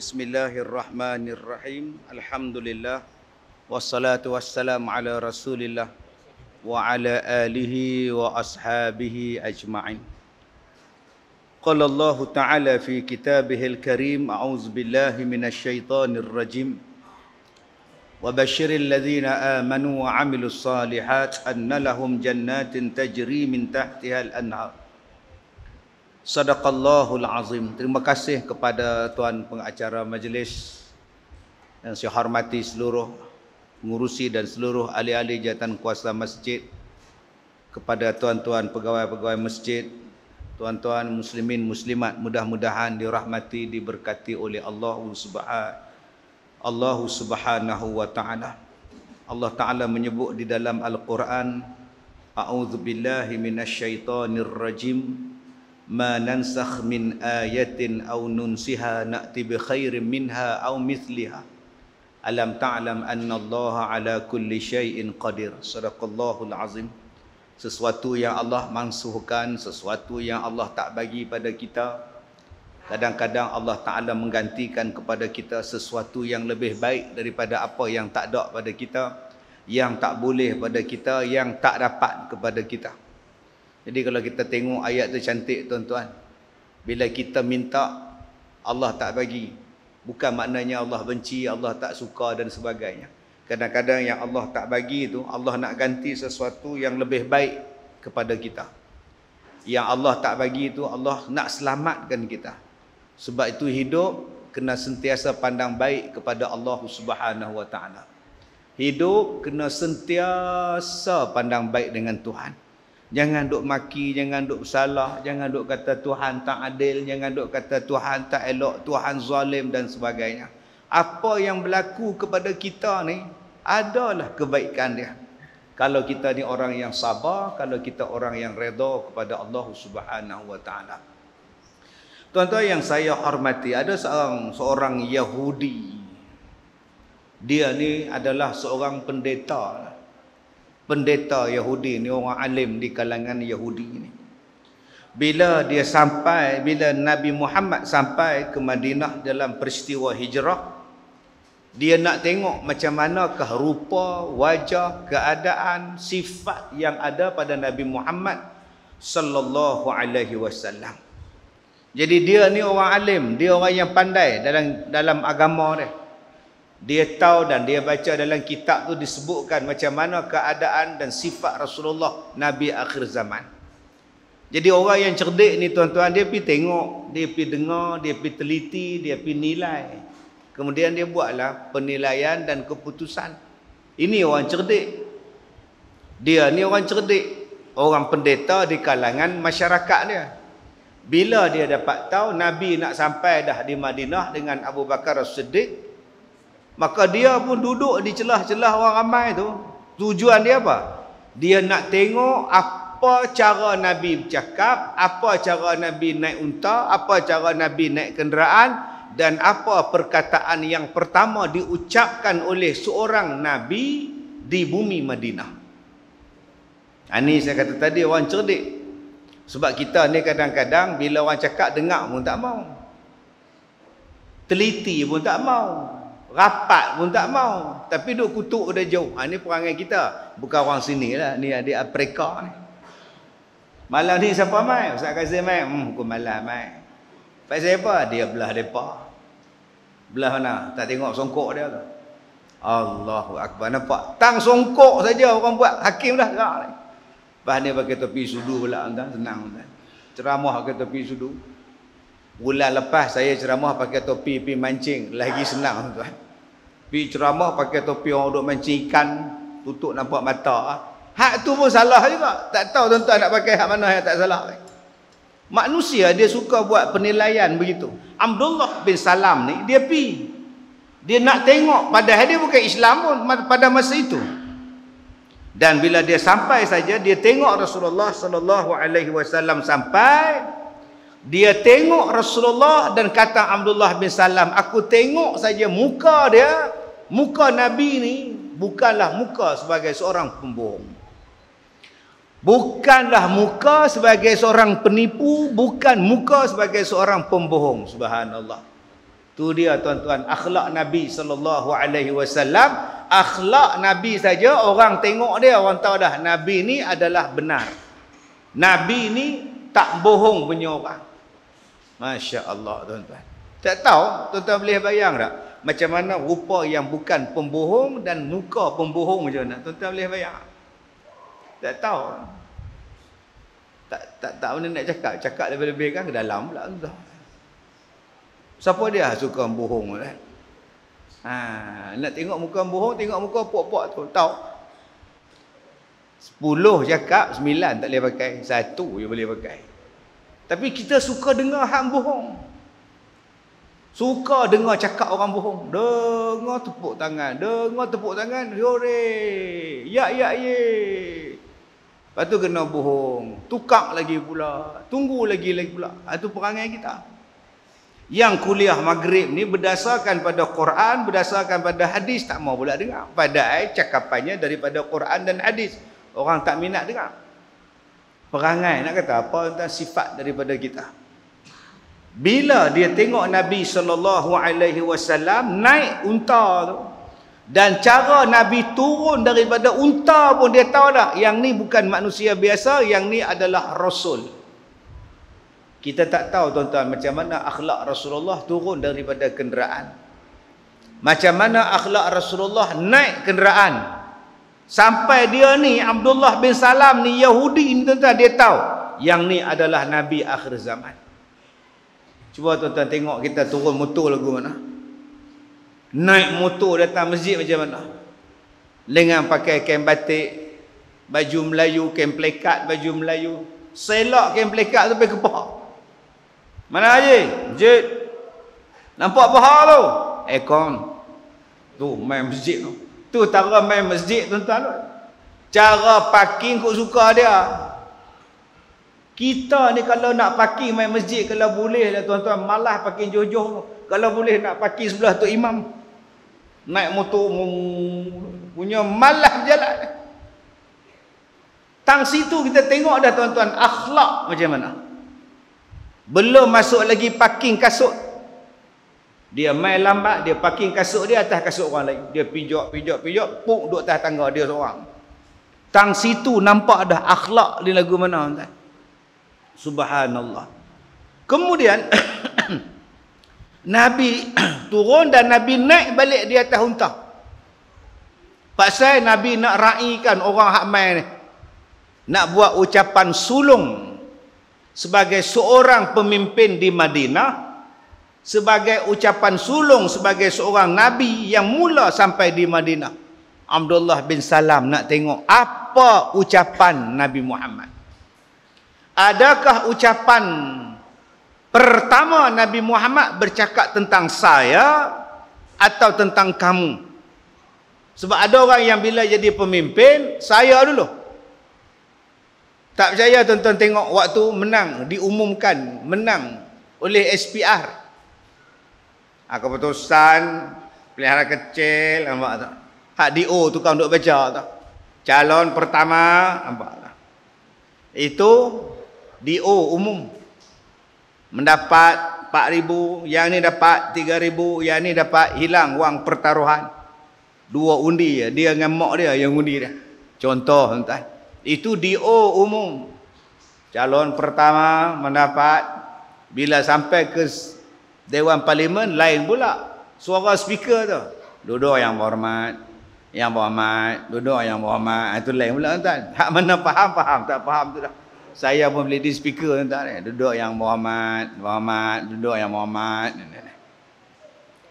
Bismillahirrahmanirrahim. Alhamdulillah. Wassalatu wassalamu ala Rasulillah wa ala alihi wa ashabihi ajma'in. Qala Allah Ta'ala fi kitabihil karim, a'udzu billahi minasyaitonir rajim. Wa basyiril ladzina amanu wa 'amilus shalihat anna lahum jannatin tajri min tahtiha al-anhar. Sadaqallahul azim. Terima kasih kepada tuan pengacara majlis yang saya hormati, seluruh pengurusi dan seluruh ahli-ahli jawatan kuasa masjid, kepada tuan-tuan pegawai-pegawai masjid, tuan-tuan muslimin muslimat, mudah-mudahan dirahmati, diberkati oleh Allah Subhanahu wa taala. Allah Taala menyebut di dalam Al-Quran, a'udzu billahi minasyaitonir rajim. Ma nansakh min ayatin aw nunsiha na'ti bi khairin minha aw mithliha. Alam ta'lam anna Allah ala kulli syai'in qadir. Sadaqallahul azim. Sesuatu yang Allah mansuhkan, sesuatu yang Allah tak bagi pada kita, kadang-kadang Allah Ta'ala menggantikan kepada kita sesuatu yang lebih baik daripada apa yang tak ada pada kita, yang tak boleh pada kita, yang tak dapat kepada kita. Jadi kalau kita tengok ayat tu cantik tuan-tuan. Bila kita minta, Allah tak bagi, bukan maknanya Allah benci, Allah tak suka dan sebagainya. Kadang-kadang yang Allah tak bagi itu, Allah nak ganti sesuatu yang lebih baik kepada kita. Yang Allah tak bagi itu, Allah nak selamatkan kita. Sebab itu hidup kena sentiasa pandang baik kepada Allah Subhanahu wa taala. Hidup kena sentiasa pandang baik dengan Tuhan. Jangan duk maki, jangan duk salah, jangan duk kata Tuhan tak adil, jangan duk kata Tuhan tak elok, Tuhan zalim dan sebagainya. Apa yang berlaku kepada kita ni adalah kebaikan dia. Kalau kita ni orang yang sabar, kalau kita orang yang redha kepada Allah Subhanahu wa taala. Tuan-tuan yang saya hormati, ada seorang Yahudi. Dia ni adalah seorang pendeta. Pendeta Yahudi ni, orang alim di kalangan Yahudi ni. Bila Nabi Muhammad sampai ke Madinah dalam peristiwa hijrah, dia nak tengok macam manakah rupa, wajah, keadaan, sifat yang ada pada Nabi Muhammad sallallahu alaihi wasallam. Jadi dia ni orang alim, dia orang yang pandai dalam agama dia. Dia tahu dan dia baca dalam kitab tu disebutkan macam mana keadaan dan sifat Rasulullah Nabi akhir zaman. Jadi orang yang cerdik ni tuan-tuan, dia pergi tengok, dia pergi dengar, dia pergi teliti, dia pergi nilai. Kemudian dia buatlah penilaian dan keputusan. Ini orang cerdik. Dia ni orang cerdik, orang pendeta di kalangan masyarakat dia. Bila dia dapat tahu Nabi nak sampai dah di Madinah dengan Abu Bakar As-Siddiq, maka dia pun duduk di celah-celah orang ramai tu. Tujuan dia apa? Dia nak tengok apa cara Nabi bercakap, apa cara Nabi naik unta, apa cara Nabi naik kenderaan, dan apa perkataan yang pertama diucapkan oleh seorang Nabi di bumi Madinah. Ini saya kata tadi orang cerdik. Sebab kita ni kadang-kadang bila orang cakap dengar pun tak mau. Teliti pun tak mau. Rapat pun tak mau. Tapi duk kutuk dah jauh. Ini perangai kita. Bukan orang sini lah. Ni adik Afrika ni. Malam ni siapa mai? Ustaz Kazim mai? Aku malam mai. Pasal apa? Dia belah mereka. Belah mana? Tak tengok songkok dia ke? Allahu Akbar. Nampak? Tang songkok saja orang buat. Hakim dah gerak ni. Lepas ni pakai topi sudu pula. Senang. Ceramah pakai topi sudu. Bulan lepas saya ceramah pakai topi pergi mancing. Lagi senang tuan. Pergi ceramah pakai topi orang duduk mancing ikan, tutup nampak mata. Hak tu pun salah juga. Tak tahu tuan-tuan nak pakai hak mana yang tak salah. Manusia dia suka buat penilaian begitu. Abdullah bin Salam ni dia pergi. Dia nak tengok, padahal dia bukan Islam pun pada masa itu. Dan bila dia sampai saja, dia tengok Rasulullah sallallahu alaihi wasallam sampai. Dia tengok Rasulullah dan kata Abdullah bin Salam, aku tengok saja muka dia, muka Nabi ni bukanlah muka sebagai seorang pembohong. Bukanlah muka sebagai seorang penipu, bukan muka sebagai seorang pembohong. Subhanallah. Tu dia tuan-tuan, akhlak Nabi SAW. Akhlak Nabi saja orang tengok dia, orang tahu dah Nabi ni adalah benar. Nabi ni tak bohong punya orang. Masya Allah tuan-tuan. Tak tahu tuan-tuan boleh bayang tak macam mana rupa yang bukan pembohong dan muka pembohong macam mana? Tuan-tuan boleh bayang? Tak tahu. Tak mana nak cakap lebih-lebih kan ke dalam pula tu. Siapa dia suka bohong kan? Nak tengok muka bohong, tengok muka pok-pok tu. Tahu. 10 cakap, 9 tak boleh pakai. 1 je boleh pakai. Tapi kita suka dengar hak bohong. Suka dengar cakap orang bohong. Dengar tepuk tangan. Yore. Ya. Lepas tu kena bohong. Tukar lagi pula. Tunggu lagi pula. Itu perangai kita. Yang kuliah maghrib ni berdasarkan pada Quran, berdasarkan pada hadis, tak mau pula dengar. Padahal cakapannya daripada Quran dan hadis. Orang tak minat dengar. Perangai nak kata apa tentang sifat daripada kita. Bila dia tengok Nabi SAW naik unta tu, dan cara Nabi turun daripada unta pun dia tahu dah, yang ni bukan manusia biasa, yang ni adalah Rasul. Kita tak tahu tuan-tuan macam mana akhlak Rasulullah turun daripada kenderaan. Macam mana akhlak Rasulullah naik kenderaan. Sampai dia ni Abdullah bin Salam ni Yahudi ni tuan-tuan, dia tahu yang ni adalah Nabi akhir zaman. Cuba tuan-tuan tengok kita turun motor lagu mana. Naik motor datang masjid macam mana. Dengan pakai kain batik, baju Melayu, kain plekat baju Melayu. Selak kain plekat tu pergi ke paha. Mana Haji? Masjid. Nampak paha tu? Ekon. Tu main masjid tu. Tu cara main masjid tuan-tuan. Cara parking kok suka dia. Kita ni kalau nak parking main masjid, kalau boleh lah tuan-tuan, malah parking jauh-jauh. Kalau boleh nak parking sebelah tu imam. Naik motor punya malah berjalan. Tang situ kita tengok dah tuan-tuan akhlak macam mana. Belum masuk lagi parking kasut. Dia main lambat, dia parking kasut dia atas kasut orang lain. Dia pijak, puk duduk atas tangga dia seorang. Tang situ nampak dah akhlak dia lagu mana tuan. Subhanallah. Kemudian Nabi turun dan Nabi naik balik di atas unta. Pasal Nabi nak raikan orang hak main ni. Nak buat ucapan sulung sebagai seorang pemimpin di Madinah, sebagai ucapan sulung sebagai seorang Nabi yang mula sampai di Madinah. Abdullah bin Salam nak tengok apa ucapan Nabi Muhammad. Adakah ucapan pertama Nabi Muhammad bercakap tentang saya atau tentang kamu? Sebab ada orang yang bila jadi pemimpin, saya dulu. Tak percaya tuan-tuan tengok waktu menang, diumumkan menang oleh SPR. Keputusan pelihara kecil, nampak tak? Hak DO tu kau duk baca tak? Calon pertama, nampak tak? Itu DO umum. Mendapat 4,000, yang ni dapat 3,000, yang ni dapat hilang wang pertaruhan. 2 undi je, dia dengan mak dia yang undi dia. Contoh tuan-tuan. Itu DO umum. Calon pertama mendapat, bila sampai ke Dewan Parlimen lain pula. Suara speaker tu. Duduk yang berhormat, yang berhormat, duduk yang berhormat. Itu lain pula tuan-tuan. Hak mana faham, tak faham tu dah. Saya pun boleh di speaker tuan-tuan. Duduk yang berhormat, duduk yang berhormat.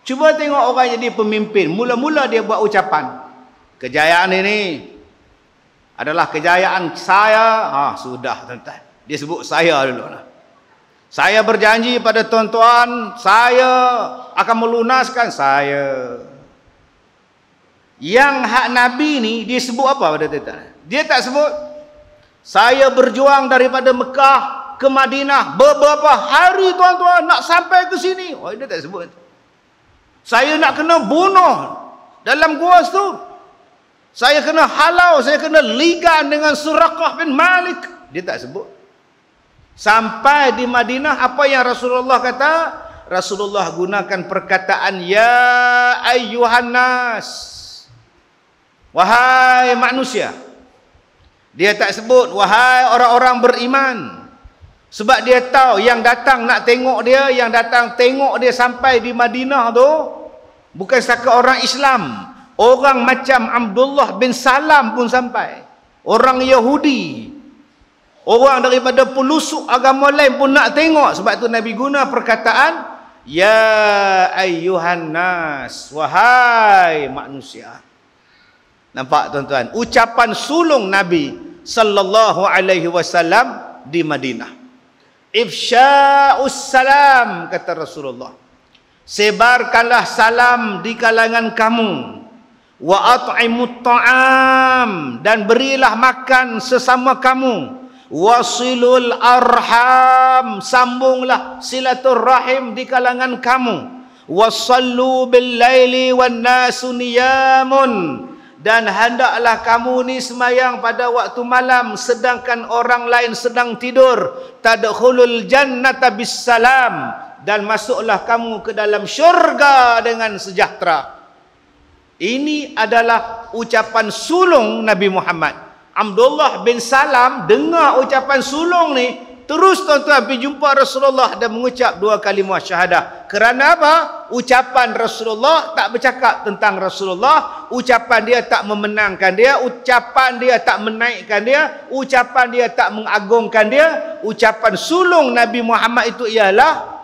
Cuba tengok orang jadi pemimpin. Mula-mula dia buat ucapan. Kejayaan ini adalah kejayaan saya. Sudah tuan-tuan. Dia sebut saya dulu lah. Saya berjanji pada tuan-tuan, saya akan melunaskan saya. Yang hak Nabi ni dia sebut apa pada tuan-tuan? Dia tak sebut saya berjuang daripada Mekah ke Madinah beberapa hari tuan-tuan nak sampai ke sini. Dia tak sebut. Saya nak kena bunuh dalam gua tu. Saya kena halau, saya kena ligan dengan Suraqah bin Malik. Dia tak sebut. Sampai di Madinah, apa yang Rasulullah kata? Rasulullah gunakan perkataan ya ayyuhan nas, wahai manusia. Dia tak sebut wahai orang-orang beriman, sebab dia tahu yang datang nak tengok dia, yang datang tengok dia sampai di Madinah tu bukan setakat orang Islam, orang macam Abdullah bin Salam pun sampai, orang Yahudi, orang daripada pelusuk agama lain pun nak tengok. Sebab tu Nabi guna perkataan ya ayyuhan nas, wahai manusia. Nampak tuan-tuan, ucapan sulung Nabi sallallahu alaihi wasallam di Madinah. Ifsya'us salam, kata Rasulullah, sebarkanlah salam di kalangan kamu. Wa at'imut ta'am, dan berilah makan sesama kamu. Wasilul arham, sambunglah silaturrahim di kalangan kamu. Wasallu bil laili wan nasu niyamun, dan hendaklah kamu ni semayang pada waktu malam sedangkan orang lain sedang tidur. Tadkhulul jannata bis salam, dan masuklah kamu ke dalam syurga dengan sejahtera. Ini adalah ucapan sulung Nabi Muhammad. Abdullah bin Salam dengar ucapan sulung ni, terus tuan-tuan pergi jumpa Rasulullah dan mengucap 2 kalimah syahadah. Kerana apa? Ucapan Rasulullah tak bercakap tentang Rasulullah, ucapan dia tak memenangkan dia, ucapan dia tak menaikkan dia, ucapan dia tak mengagungkan dia. Ucapan sulung Nabi Muhammad itu ialah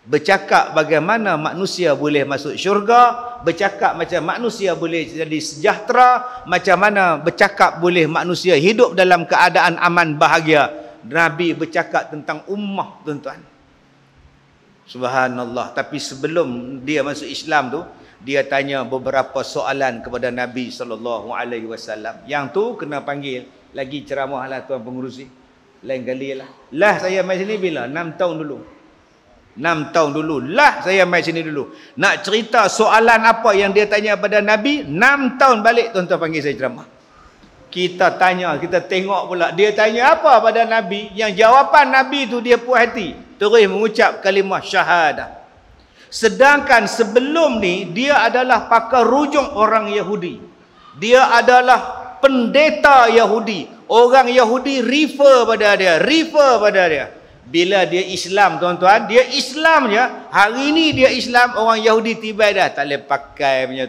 bercakap bagaimana manusia boleh masuk syurga, bercakap macam manusia boleh jadi sejahtera, macam mana bercakap boleh manusia hidup dalam keadaan aman bahagia. Nabi bercakap tentang ummah, tuan-tuan. Subhanallah. Tapi sebelum dia masuk Islam tu, dia tanya beberapa soalan kepada Nabi SAW. Yang tu kena panggil lagi ceramah lah tuan pengurusi. Lain kali lah. Lah saya mai sini bila? 6 tahun dulu. 6 tahun dulu lah saya mai sini dulu. Nak cerita soalan apa yang dia tanya pada Nabi, 6 tahun balik tuan-tuan panggil saya ceramah. Kita tanya, kita tengok pula dia tanya apa pada Nabi, yang jawapan Nabi tu dia puas hati, terus mengucap kalimah syahadah. Sedangkan sebelum ni dia adalah pakar rujung orang Yahudi. Dia adalah pendeta Yahudi. Orang Yahudi refer pada dia. Bila dia Islam, tuan-tuan, dia Islamnya, hari ni dia Islam, orang Yahudi tiba dah tak boleh pakai punya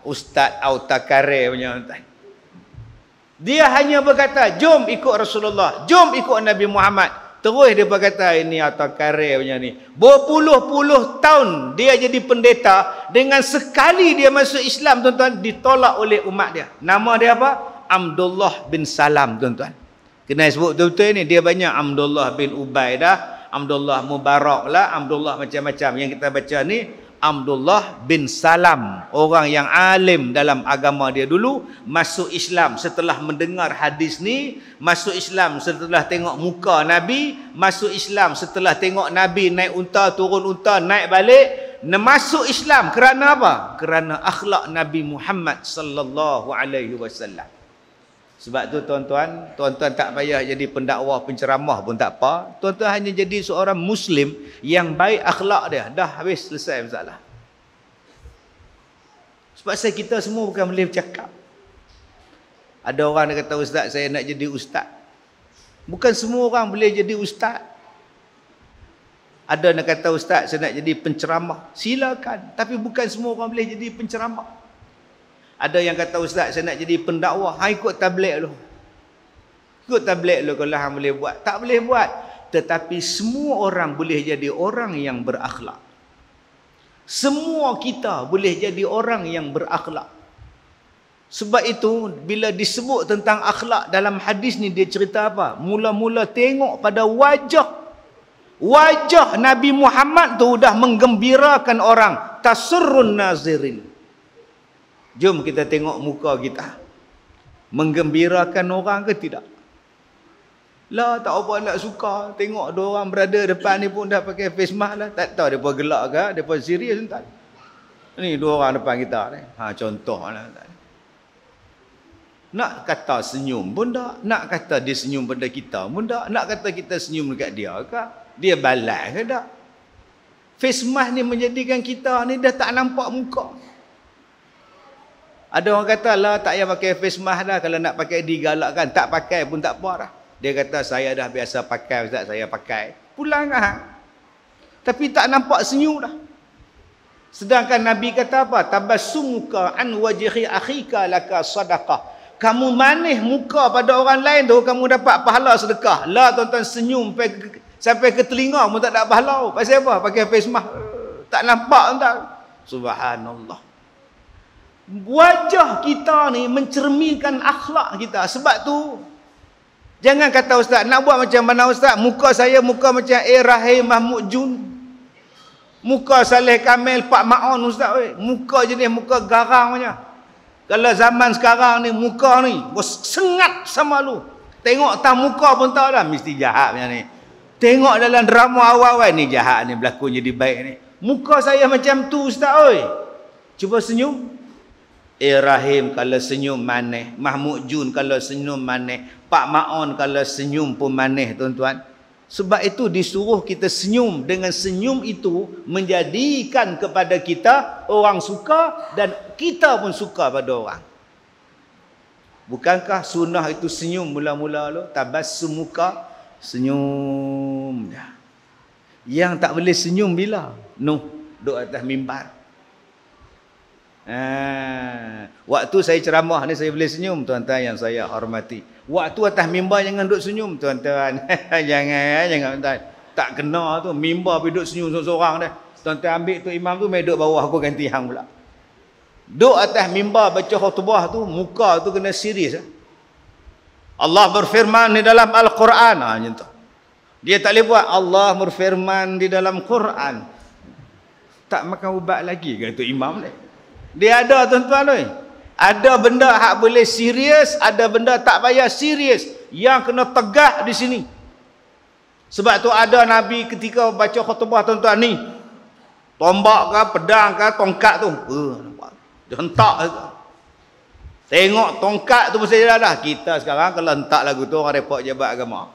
ustaz autakare punya, tuan. Dia hanya berkata, jom ikut Rasulullah, jom ikut Nabi Muhammad. Terus dia berkata, ini autakare punya ni. Berpuluh-puluh tahun dia jadi pendeta, dengan sekali dia masuk Islam, tuan-tuan, ditolak oleh umat dia. Nama dia apa? Abdullah bin Salam, tuan-tuan. Kena sebut betul-betul ni, dia banyak Abdullah bin Ubaidah, Abdullah Mubarak lah, Abdullah macam-macam. Yang kita baca ni Abdullah bin Salam, orang yang alim dalam agama dia dulu, masuk Islam setelah mendengar hadis ni, masuk Islam setelah tengok muka Nabi, masuk Islam setelah tengok Nabi naik unta, turun unta, naik balik. Masuk Islam kerana apa? Kerana akhlak Nabi Muhammad sallallahu alaihi wasallam. Sebab tu tuan-tuan tak payah jadi pendakwah, penceramah pun tak apa. Tuan-tuan hanya jadi seorang Muslim yang baik akhlak dia. Dah habis, selesai masalah. Sebab kita semua bukan boleh bercakap. Ada orang yang kata, ustaz saya nak jadi ustaz. Bukan semua orang boleh jadi ustaz. Ada yang kata, ustaz saya nak jadi penceramah. Silakan. Tapi bukan semua orang boleh jadi penceramah. Ada yang kata, ustaz saya nak jadi pendakwah. Ikut tabligh lu. Ikut tabligh lu kalau hang boleh buat. Tak boleh buat. Tetapi semua orang boleh jadi orang yang berakhlak. Semua kita boleh jadi orang yang berakhlak. Sebab itu bila disebut tentang akhlak dalam hadis ni, dia cerita apa? Mula-mula tengok pada wajah Nabi Muhammad tu dah menggembirakan orang. Tasurrun nazirin. Jom kita tengok muka kita. Menggembirakan orang ke tidak? Lah tak apa nak suka. Tengok dua orang berada depan ni pun dah pakai face mask lah. Tak tahu mereka gelak ke, mereka serius entah. Ni dua orang depan kita ni. Contoh lah. Nak kata senyum pun tak. Nak kata dia senyum pada kita pun tak. Nak kata kita senyum dekat dia ke? Dia balas ke tak? Face mask ni menjadikan kita ni dah tak nampak muka. Ada orang kata lah tak payah pakai face mask dah, kalau nak pakai digalakkan, tak pakai pun tak apa dah. Dia kata saya dah biasa pakai ustaz, saya pakai. Pulang ah. Tapi tak nampak senyum dah. Sedangkan Nabi kata apa? Tabassumuka an wajhi akhika laka sadaqah. Kamu manis muka pada orang lain tu, kamu dapat pahala sedekah. Lah tuan-tuan senyum sampai ke telinga pun tak ada pahala. Pasal apa? Pakai face mask. Tak nampak tuan-tuan. Subhanallah. Wajah kita ni mencerminkan akhlak kita. Sebab tu jangan kata ustaz, nak buat macam mana ustaz? Muka saya muka macam Rahim Mahmud Jun. Muka Saleh Kamil Pak Ma'on ustaz. Muka jenis muka garang punya. Kalau zaman sekarang ni muka ni sengat sama lu. Tengok tak muka pun tahu dah mesti jahat macam ni. Tengok dalam drama awal-awal ni jahat ni berlakon jadi baik ni. Muka saya macam tu ustaz oi. Cuba senyum. Rahim kalau senyum manis, Mahmud Jun kalau senyum manis, Pak Ma'on kalau senyum pun manis tuan-tuan. Sebab itu disuruh kita senyum. Dengan senyum itu menjadikan kepada kita orang suka dan kita pun suka pada orang. Bukankah sunnah itu senyum mula-mula lu? Tabassumuka, senyum. Yang tak boleh senyum bila? Duduk atas mimbar. Waktu saya ceramah ni saya boleh senyum tuan-tuan yang saya hormati. Waktu atas mimbar jangan duduk senyum tuan-tuan. jangan tuan. Tak kena tu mimbar pergi duduk senyum seorang dah. Tuan-tuan ambil tu imam tu mai duduk bawah, aku ganti hang pula. Duduk atas mimbar baca khutbah tu muka tu kena serius. Allah berfirman di dalam Al-Quran. Macam tu. Dia tak boleh buat Allah berfirman di dalam Quran. Tak makan ubat lagi kan tu imam ni. Dia ada tuan-tuan oi. Ada benda hak boleh serius, ada benda tak payah serius. Yang kena tegak di sini. Sebab tu ada Nabi ketika baca khutbah tuan-tuan ni. Tombak ke, pedang ke, tongkat tu. Nampak. Dia hentak tu. Tengok tongkat tu mesti dah. Kita sekarang kalau hentak lagu tu orang repot jabat agama.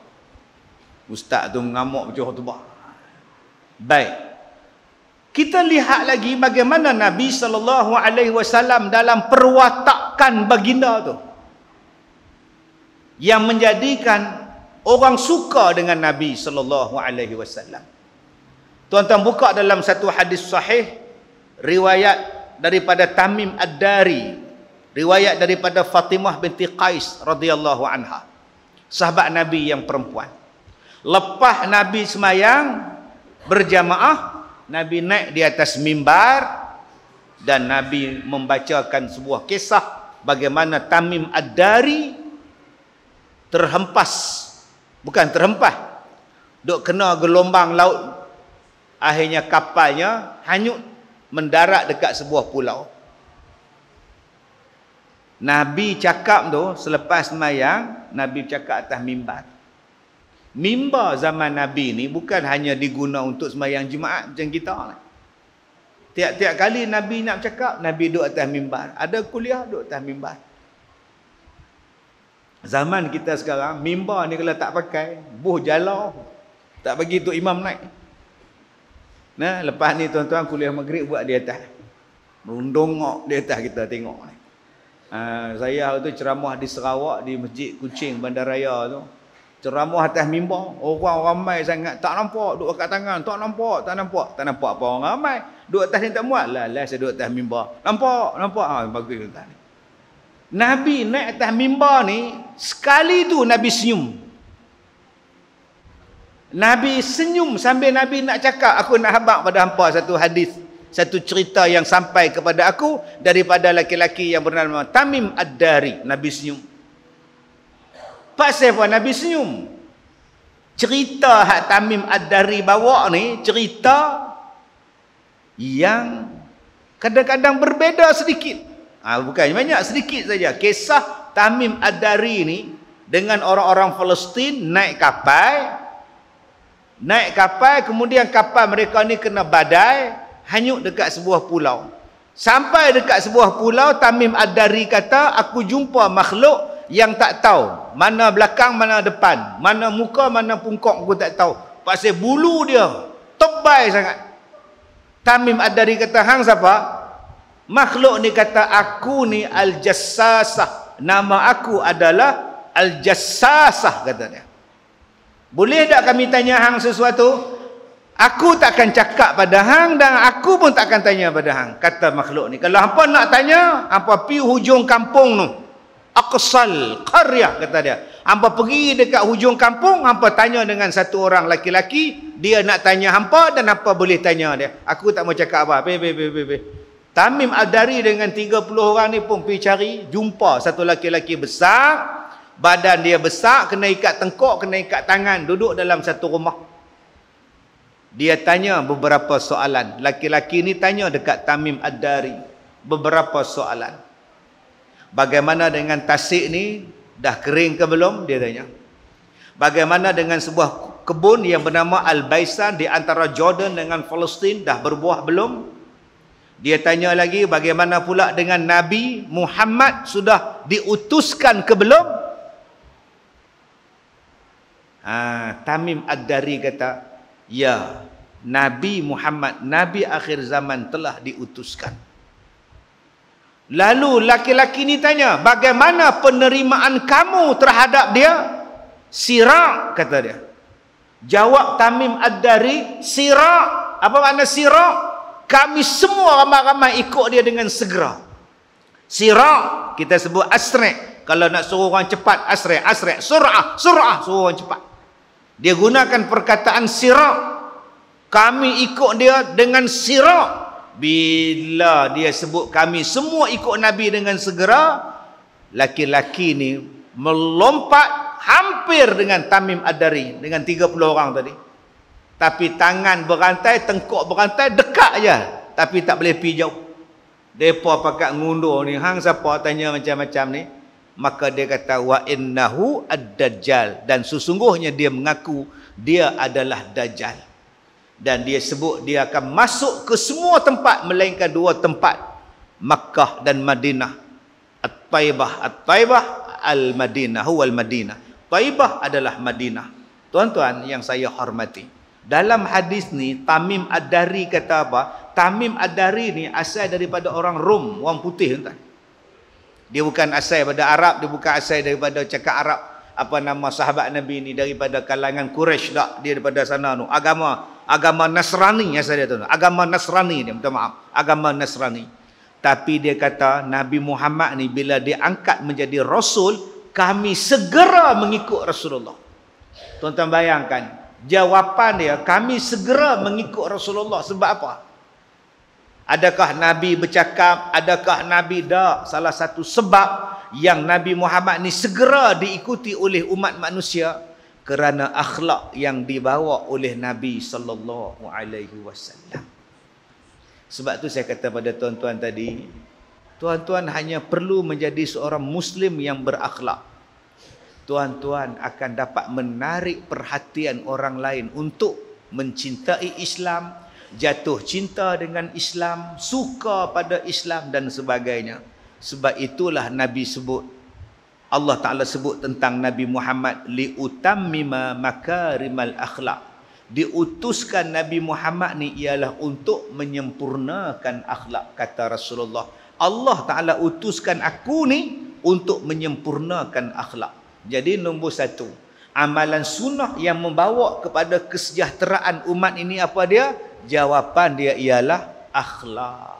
Ustaz tu mengamuk baca khutbah. Baik. Kita lihat lagi bagaimana Nabi SAW dalam perwatakan baginda tu. Yang menjadikan orang suka dengan Nabi SAW. Tuan-tuan buka dalam satu hadis sahih. Riwayat daripada Tamim Ad-Dari. Riwayat daripada Fatimah binti Qais radhiyallahu anha. Sahabat Nabi yang perempuan. Lepas Nabi semayang berjamaah, Nabi naik di atas mimbar dan Nabi membacakan sebuah kisah bagaimana Tamim Ad-Dari terhempas, bukan terhempas, duk kena gelombang laut, akhirnya kapalnya hanyut mendarat dekat sebuah pulau. Nabi cakap tu selepas sembahyang, Nabi cakap atas mimbar. Mimbar zaman Nabi ni bukan hanya diguna untuk sembahyang Jumaat macam kita ni. Tiap-tiap kali Nabi nak cakap, Nabi duduk atas mimbar. Ada kuliah duduk atas mimbar. Zaman kita sekarang, mimbar ni kalau tak pakai, buh jala. Tak bagi tu imam naik. Nah, lepas ni tuan-tuan kuliah maghrib buat di atas. Merundongok di atas kita tengok ni. Saya tu ceramah di Sarawak, di Masjid Kuching Bandaraya tu. Ceramah atas mimbar, orang ramai sangat, tak nampak, duduk kat tangan, tak nampak apa orang ramai. Duduk atas ni tak muat lah, saya duduk atas mimbar. Nampak, bagus tuan. Nabi naik atas mimbar ni, sekali tu Nabi senyum. Nabi senyum sambil Nabi nak cakap, aku nak habaq pada hampa satu hadis, satu cerita yang sampai kepada aku daripada laki-laki yang bernama Tamim Ad-Dari. Nabi senyum. Pasal apa Nabi senyum? Cerita hak Tamim Ad-Dari bawa ni, cerita yang kadang-kadang berbeza sedikit. Bukan banyak, sedikit saja. Kisah Tamim Ad-Dari ni dengan orang-orang Palestin naik kapal, kemudian kapal mereka ni kena badai, hanyut dekat sebuah pulau. Sampai dekat sebuah pulau, Tamim Ad-Dari kata, aku jumpa makhluk yang tak tahu mana belakang mana depan, mana muka mana pungkok, aku tak tahu. Pasal bulu dia tebal sangat. Tamim Ad-Dari kata, hang siapa? Makhluk ni kata, aku ni Al-Jassasah. Nama aku adalah Al-Jassasah, kata dia. Boleh tak kami tanya hang sesuatu? Aku takkan cakap pada hang dan aku pun takkan tanya pada hang, kata makhluk ni. Kalau hampa nak tanya, hampa pergi hujung kampung tu. Aqsal qaryah, kata dia. Hampa pergi dekat hujung kampung, hampa tanya dengan satu orang laki-laki, dia nak tanya hampa dan hampa boleh tanya dia. Aku tak mau cakap apa. Tamim Ad-Dari dengan 30 orang ni pun pergi cari, jumpa satu laki-laki besar, badan dia besar, kena ikat tengkuk, kena ikat tangan, duduk dalam satu rumah. Dia tanya beberapa soalan. Laki-laki ni tanya dekat Tamim Ad-Dari beberapa soalan. Bagaimana dengan tasik ni? Dah kering ke belum? Dia tanya. Bagaimana dengan sebuah kebun yang bernama Al-Baisan di antara Jordan dengan Palestin? Dah berbuah belum? Dia tanya lagi, bagaimana pula dengan Nabi Muhammad, sudah diutuskan ke belum? Tamim Ad-Dari kata, ya, Nabi Muhammad, Nabi akhir zaman telah diutuskan. Lalu laki-laki ni tanya, bagaimana penerimaan kamu terhadap dia? Sirak, kata dia. Jawab Tamim Ad-Dari, sirak. Apa makna sirak? Kami semua ramai-ramai ikut dia dengan segera. Sirak, kita sebut asri'. Kalau nak suruh orang cepat, asri'. Sur'ah, suruh orang cepat. Dia gunakan perkataan sirak. Kami ikut dia dengan sirak. Bila dia sebut kami semua ikut Nabi dengan segera, laki-laki ni melompat hampir dengan Tamim Ad-Dari, dengan 30 orang tadi. Tapi tangan berantai, tengkuk berantai, dekat je. Tapi tak boleh pergi jauh. Mereka pakat ngundur ni, hang siapa tanya macam-macam ni? Maka dia kata, wa innahu ad-dajjal. Dan sesungguhnya dia mengaku dia adalah Dajjal. Dan dia sebut dia akan masuk ke semua tempat melainkan dua tempat, Makkah dan Madinah. At-Taibah al-Madinah wal Madinah. Taibah adalah Madinah. Tuan-tuan yang saya hormati, dalam hadis ni Tamim Ad-Dari kata apa? Tamim Ad-Dari ni asal daripada orang Rom, orang putih, tuan. Dia bukan asal daripada Arab, dia bukan asal daripada cakap Arab. Apa nama sahabat Nabi ni daripada kalangan Quraisy tak, dia daripada sana tu. Agama Nasrani asal dia tu. Agama Nasrani dia, minta maaf. Agama Nasrani. Tapi dia kata Nabi Muhammad ni bila dia angkat menjadi rasul, kami segera mengikut Rasulullah. Tuan-tuan bayangkan, jawapan dia, kami segera mengikut Rasulullah. Sebab apa? Adakah Nabi bercakap? Adakah Nabi tak? Salah satu sebab yang Nabi Muhammad ni segera diikuti oleh umat manusia kerana akhlak yang dibawa oleh Nabi sallallahu alaihi wasallam. Sebab tu saya kata pada tuan-tuan tadi, tuan-tuan hanya perlu menjadi seorang muslim yang berakhlak. Tuan-tuan akan dapat menarik perhatian orang lain untuk mencintai Islam, jatuh cinta dengan Islam, suka pada Islam dan sebagainya. Sebab itulah Nabi sebut, Allah Ta'ala sebut tentang Nabi Muhammad, liutammima makarimal akhlak. Diutuskan Nabi Muhammad ni ialah untuk menyempurnakan akhlak, kata Rasulullah. Allah Ta'ala utuskan aku ni untuk menyempurnakan akhlak. Jadi nombor satu, amalan sunnah yang membawa kepada kesejahteraan umat ini apa dia? Jawapan dia ialah akhlak.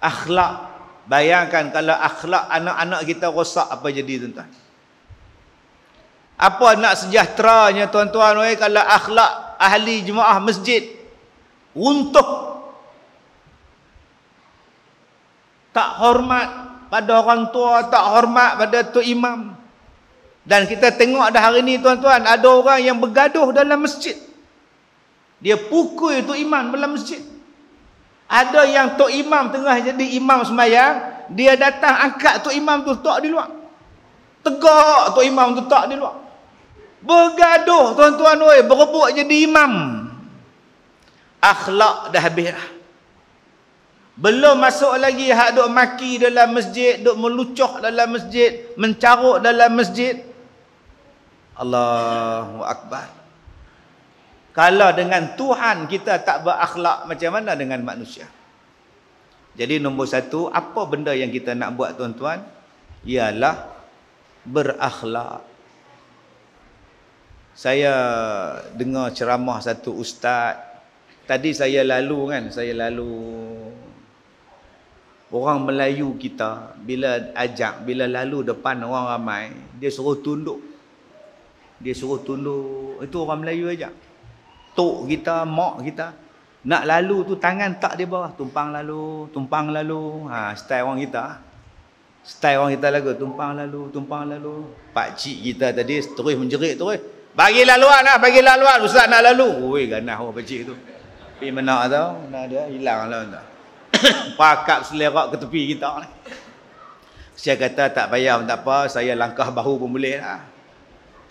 Akhlak. Bayangkan kalau akhlak anak-anak kita rosak, apa jadi tuan-tuan? Apa nak sejahteranya tuan-tuan kalau akhlak ahli jemaah masjid runtuh, tak hormat pada orang tua, tak hormat pada tok imam. Dan kita tengok dah hari ni tuan-tuan, ada orang yang bergaduh dalam masjid. Dia pukul tok imam dalam masjid. Ada yang tok imam tengah jadi imam sembahyang, dia datang angkat tok imam tu letak di luar. Tegak tok imam tu letak di luar. Bergaduh tuan-tuan oi, berebut jadi imam. Akhlak dah habis dah. Belum masuk lagi hak duk maki dalam masjid, duk melucuh dalam masjid, mencaruk dalam masjid. Allahu akbar. Kalau dengan Tuhan kita tak berakhlak, macam mana dengan manusia? Jadi nombor satu, apa benda yang kita nak buat tuan-tuan? Ialah berakhlak. Saya dengar ceramah satu ustaz. Tadi saya lalu orang Melayu kita, bila lalu depan orang ramai, dia suruh tunduk. Itu orang Melayu aja. Tok kita, mak kita, nak lalu tu tangan tak di bawah, tumpang lalu. Style orang kita lagu tumpang lalu. Pak cik kita tadi terus menjerit terus, bagi laluan ustaz nak lalu. Oi ganah orang pak cik tu. Tapi mana tahu, dia hilang lah. Pakak selerak ke tepi kita ni. Saya kata tak payah, tak apa, saya langkah bahu pun boleh lah.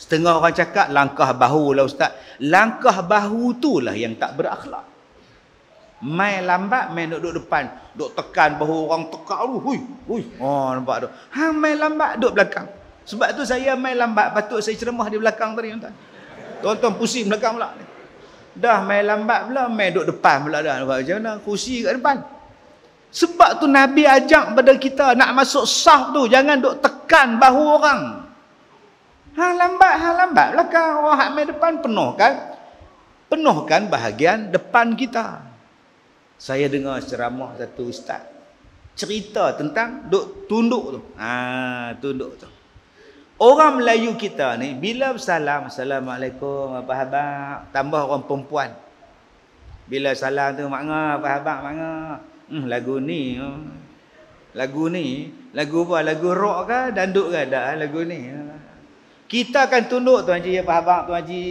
Setengah orang cakap langkah bahu lah ustaz. Langkah bahu tu lah yang tak berakhlak. Mai lambat, mai duduk depan, duk tekan bahu orang, tekak tu. Hui. Oh nampak tu. Hang mai lambat duduk belakang. Sebab tu saya mai lambat, patut saya ceramah di belakang tadi tuan. Tuan-tuan pusing belakang pula. Dah mai lambat pula, mai duduk depan pula dah. Nampak macam mana? Kursi kat depan. Sebab tu Nabi ajak pada kita nak masuk saf tu jangan duk tekan bahu orang. Hang lambat belakang, orang hak mai depan penuhkan bahagian depan kita. Saya dengar ceramah satu ustaz cerita tentang duk tunduk tu. Tunduk tu. Orang Melayu kita ni bila bersalam, assalamualaikum, apa khabar, tambah orang perempuan. Bila salam tu, mak ngah, apa khabar, mak ngah. Lagu ni lagu apa? Lagu rock ke danduk ke? Dah lagu ni. Kita akan tunduk, tuan haji, apa khabar tuan haji?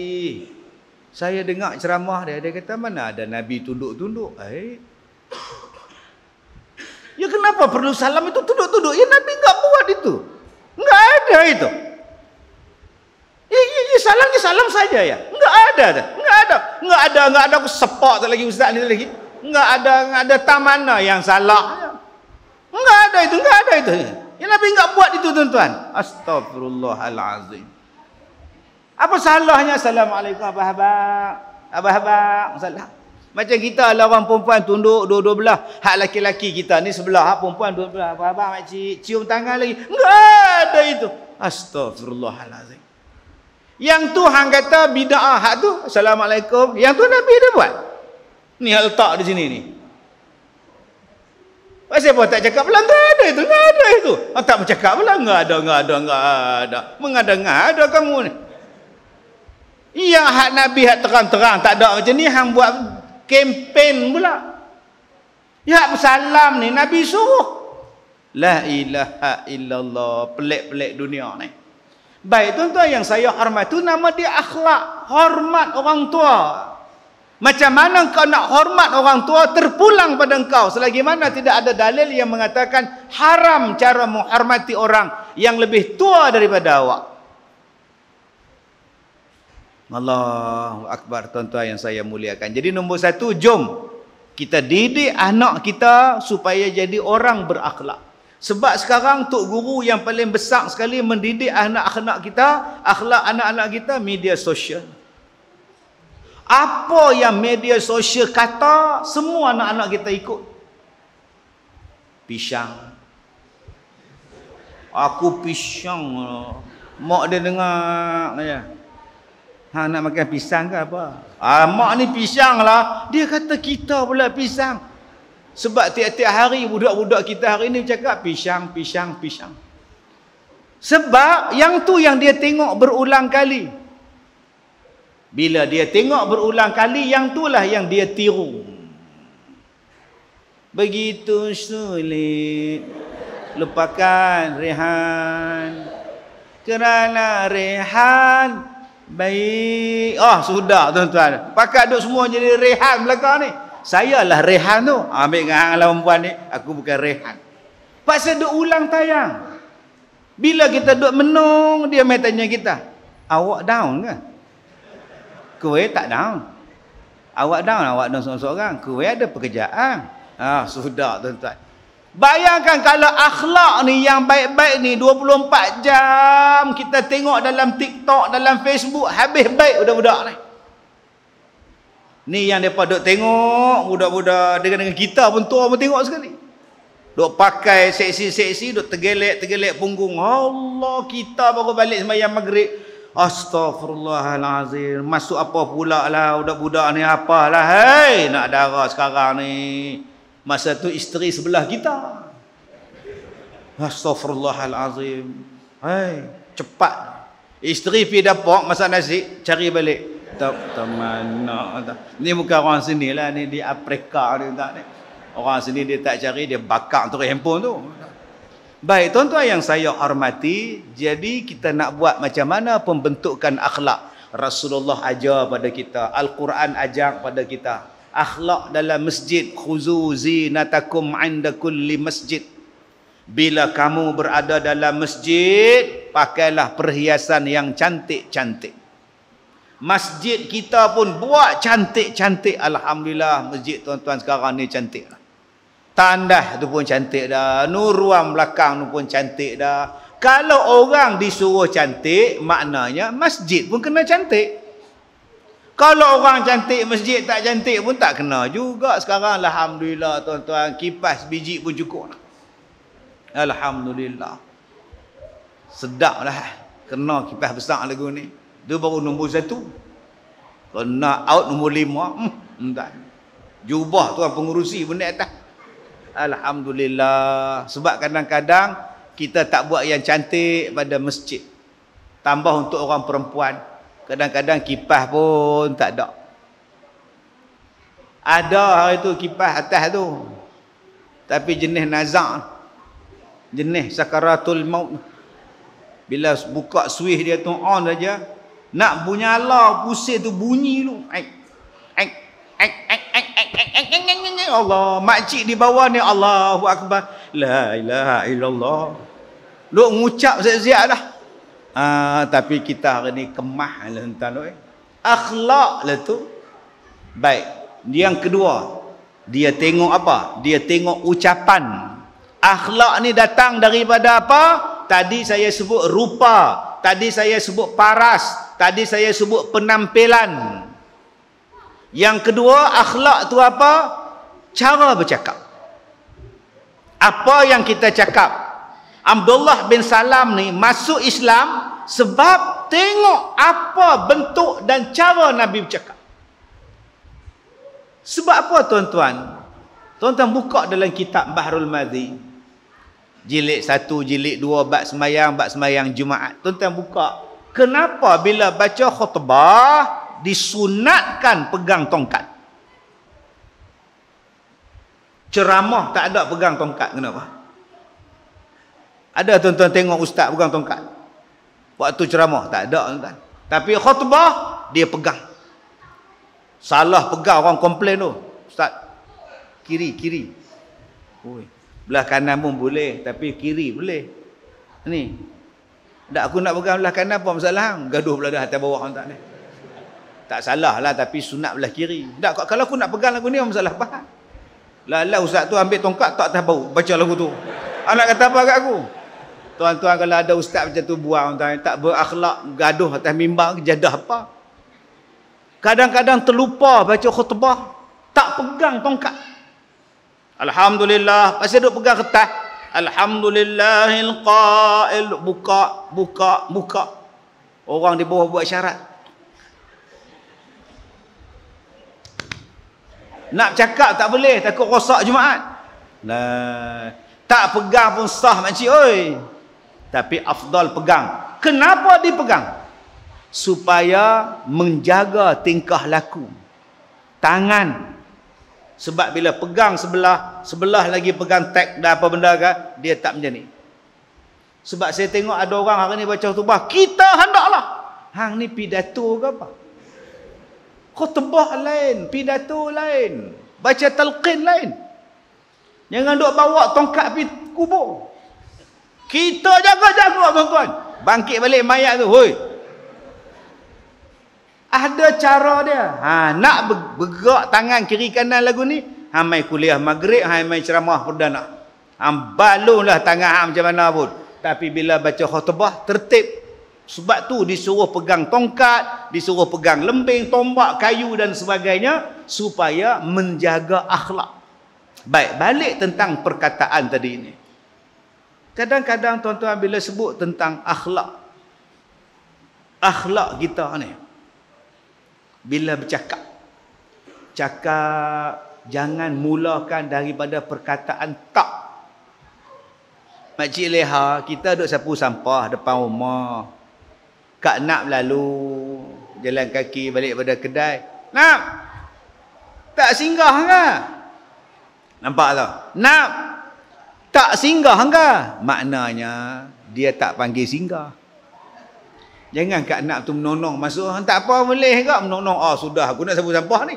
Saya dengar ceramah dia kata mana ada Nabi tunduk-tunduk. Ya kenapa perlu salam itu tunduk-tunduk? Ya Nabi enggak buat itu. Enggak ada itu. Ya salam saja ya. Enggak ada aku sepak lagi ustaz ni lagi. Enggak ada tamana yang salah. Enggak ada itu. Ya Nabi enggak buat itu tuan-tuan. Astagfirullahalazim. Apa salahnya assalamualaikum, apa khabar? Salam. Macam kita lah orang perempuan tunduk dua-dua belah. Hak laki-laki kita ni sebelah, hak perempuan dua belah. Apa khabar makcik? Cium tangan lagi. Enggak ada itu. Astagfirullahalazim. Yang tu hang kata bid'ah hak tu assalamualaikum. Yang tu Nabi dia buat. Ni hak letak di sini ni. Pasal apa tak cakap pula? Enggak ada itu. Tak bercakap pula? Enggak ada. Mengada-ngada kamu ni. Yang hak Nabi hak terang-terang tak ada macam ni, hang buat kempen pula. Ya bersalam ni Nabi suruh. La ilaha illallah. Pelik-pelik dunia ni. Baik tuan-tuan yang saya hormat, tu nama dia akhlak, hormat orang tua. Macam mana kau nak hormat orang tua terpulang pada engkau selagi mana tidak ada dalil yang mengatakan haram cara menghormati orang yang lebih tua daripada awak. Allahu Akbar tuan-tuan yang saya muliakan. Jadi nombor satu, jom kita didik anak kita supaya jadi orang berakhlak. Sebab sekarang tok guru yang paling besar sekali mendidik anak-anak kita, akhlak anak-anak kita, media sosial. Apa yang media sosial kata, semua anak-anak kita ikut. Pisang. Aku pisang. Mak dia dengar ya. Hang nak makan pisang ke apa? Mak ni pisang lah. Dia kata kita pula pisang. Sebab tiap-tiap hari budak-budak kita hari ni cakap pisang. Sebab yang tu yang dia tengok berulang kali. Bila dia tengok berulang kali, yang itulah yang dia tiru. Begitu sulit lupakan Rehan, kerana Rehan baik. Sudah tuan-tuan. Pakat duk semua jadi Rehan belakang ni. Saya lah Rehan tu. Ambil dengan hang perempuan ni, aku bukan Rehan. Pasal duk ulang tayang. Bila kita duk menung, dia mai tanya kita, awak down ke? Kowe tak down. Awak down seorang-seorang. Kowe ada pekerjaan. Sudah tuan-tuan. Bayangkan kalau akhlak ni yang baik-baik ni 24 jam kita tengok dalam TikTok, dalam Facebook, habis baik budak-budak ni. Ni yang mereka duk tengok, budak-budak dengan kita pun tua pun tengok sekali. Duk pakai seksi-seksi, duk tergelek punggung. Allah, kita baru balik sembahyang maghrib. Astaghfirullahalazim. Masuk apa pula lah budak-budak ni, apalah. Hei, nak darah sekarang ni. Masa tu isteri sebelah kita. Astaghfirullahalazim. Hei, cepat. Isteri pergi dapur masak nasi, cari balik. Tak mana. Ni bukan orang sini lah, ni di Afrika ni tak ni. Orang sini dia tak cari, dia bakar terus handphone tu. Baik, tuan-tuan yang saya hormati, jadi kita nak buat macam mana pembentukan akhlak. Rasulullah ajar pada kita, Al-Quran ajar pada kita. Akhlak dalam masjid, khuzu zinatakum 'inda kulli masjid. Bila kamu berada dalam masjid, pakailah perhiasan yang cantik-cantik. Masjid kita pun buat cantik-cantik. Alhamdulillah, masjid tuan-tuan sekarang ni cantik lah. Tandah tu pun cantik dah. Ruang belakang tu pun cantik dah. Kalau orang disuruh cantik, maknanya masjid pun kena cantik. Kalau orang cantik, masjid tak cantik pun tak kena juga. Sekarang alhamdulillah tuan-tuan, kipas biji pun cukup lah. Alhamdulillah. Sedap lah. Kena kipas besar lagu ni. Dia baru nombor 1. Kena out nombor 5. Tak. Jubah tuan pengurusi pun naik atas. Alhamdulillah. Sebab kadang-kadang kita tak buat yang cantik pada masjid. Tambah untuk orang perempuan. Kadang-kadang kipas pun tak ada. Ada hari tu kipas atas tu. Tapi jenis nazak. Jenis sakaratul maut. Bila buka switch dia tu on saja. Nak bunyi Allah, pusing tu bunyi lu. Allah, makcik di bawah ni Allahu Akbar. La ilaha illallah. Lu ngucap siap-siap dah. Tapi kita hari ni kemah lah tuan. Akhlak lah tu. Baik. Yang kedua, dia tengok apa? Dia tengok ucapan. Akhlak ni datang daripada apa? Tadi saya sebut rupa. Tadi saya sebut paras. Tadi saya sebut penampilan. Yang kedua, akhlak tu apa? Cara bercakap. Apa yang kita cakap? Abdullah bin Salam ni masuk Islam sebab tengok apa bentuk dan cara Nabi bercakap. Sebab apa tuan-tuan? Tuan-tuan buka dalam kitab Bahrul Madhi. Jilid 1, jilid 2, bab semayang Jumaat. Tuan-tuan buka. Kenapa bila baca khutbah disunatkan pegang tongkat? Ceramah tak ada pegang tongkat. Kenapa? Ada tuan-tuan tengok ustaz pegang tongkat? Waktu ceramah tak ada tuan-tuan. Tapi khutbah dia pegang. Salah pegang orang komplain tu. Ustaz, kiri. Oi. Belah kanan pun boleh, tapi kiri boleh. Ni. Tak aku nak pegang belah kanan apa masalah? Gaduh belah dah atas bawah tak ni. Tak salah lah, tapi sunat belah kiri. Tak, kalau aku nak pegang lagu ni apa masalah? Faham? Lah ustaz tu ambil tongkat tak tahu bau baca lagu tu. Anak kata apa kat aku? Tuan-tuan kalau ada ustaz macam tu buang tuan, tak berakhlak, gaduh atas mimbar, jadah apa? Kadang-kadang terlupa baca khutbah, tak pegang tongkat. Alhamdulillah, pasal duk pegang kertas. Alhamdulillahil qail, buka. Orang di bawah buat syarat. Nak cakap tak boleh, takut rosak Jumaat. Nah, tak pegang pun sah makcik oi. Tapi afdal pegang. Kenapa dipegang? Supaya menjaga tingkah laku. Tangan. Sebab bila pegang sebelah lagi pegang tag dan apa benda kan, dia tak macam ni. Sebab saya tengok ada orang hari ni baca khutbah, kita hendaklah. Hang ni pidato ke apa? Khutbah lain, pidato lain, baca talqin lain. Jangan duk bawa tongkat pergi kubur. Kita jaga-jaga tuan-tuan. Bangkit balik mayat tu, hoi. Ada cara dia. Nak bergerak tangan kiri kanan lagu ni, mai kuliah maghrib, mai ceramah perdana. Balunlah tangan macam mana pun. Tapi bila baca khutbah tertib. Sebab tu disuruh pegang tongkat, disuruh pegang lembing, tombak, kayu dan sebagainya, supaya menjaga akhlak. Baik, balik tentang perkataan tadi ini. Kadang-kadang tuan-tuan bila sebut tentang akhlak kita ni, bila bercakap, jangan mulakan daripada perkataan tak. Makcik Leha, kita duduk sapu sampah depan rumah. Kak nak lalu jalan kaki balik pada kedai. Nak, tak singgah ke? Nampak tak? Nak, tak singgah ke? Maknanya dia tak panggil singgah. Jangan Kak Nak tu menonong masuk. Tak apa boleh ke menonong. Oh sudah, aku nak sapu sampah ni.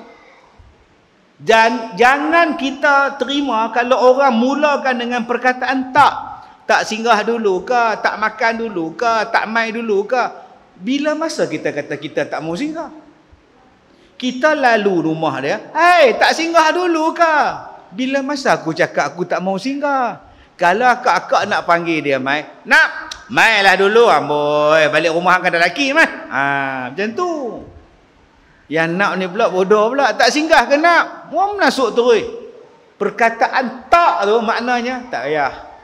Dan jangan kita terima kalau orang mulakan dengan perkataan tak. Tak singgah dulu ke? Tak makan dulu ke? Tak mai dulu ke? Bila masa kita kata kita tak mau singgah? Kita lalu rumah dia. Hey, tak singgah dulu ke? Bila masa aku cakap aku tak mau singgah? Kalau akak nak panggil dia mai, nak, mai lah dulu, amboi, balik rumah angkat lelaki mai. Macam tu. Yang nak ni pula bodoh pula, tak singgah ke nak? Mau masuk terus. Perkataan tak tu maknanya tak payah.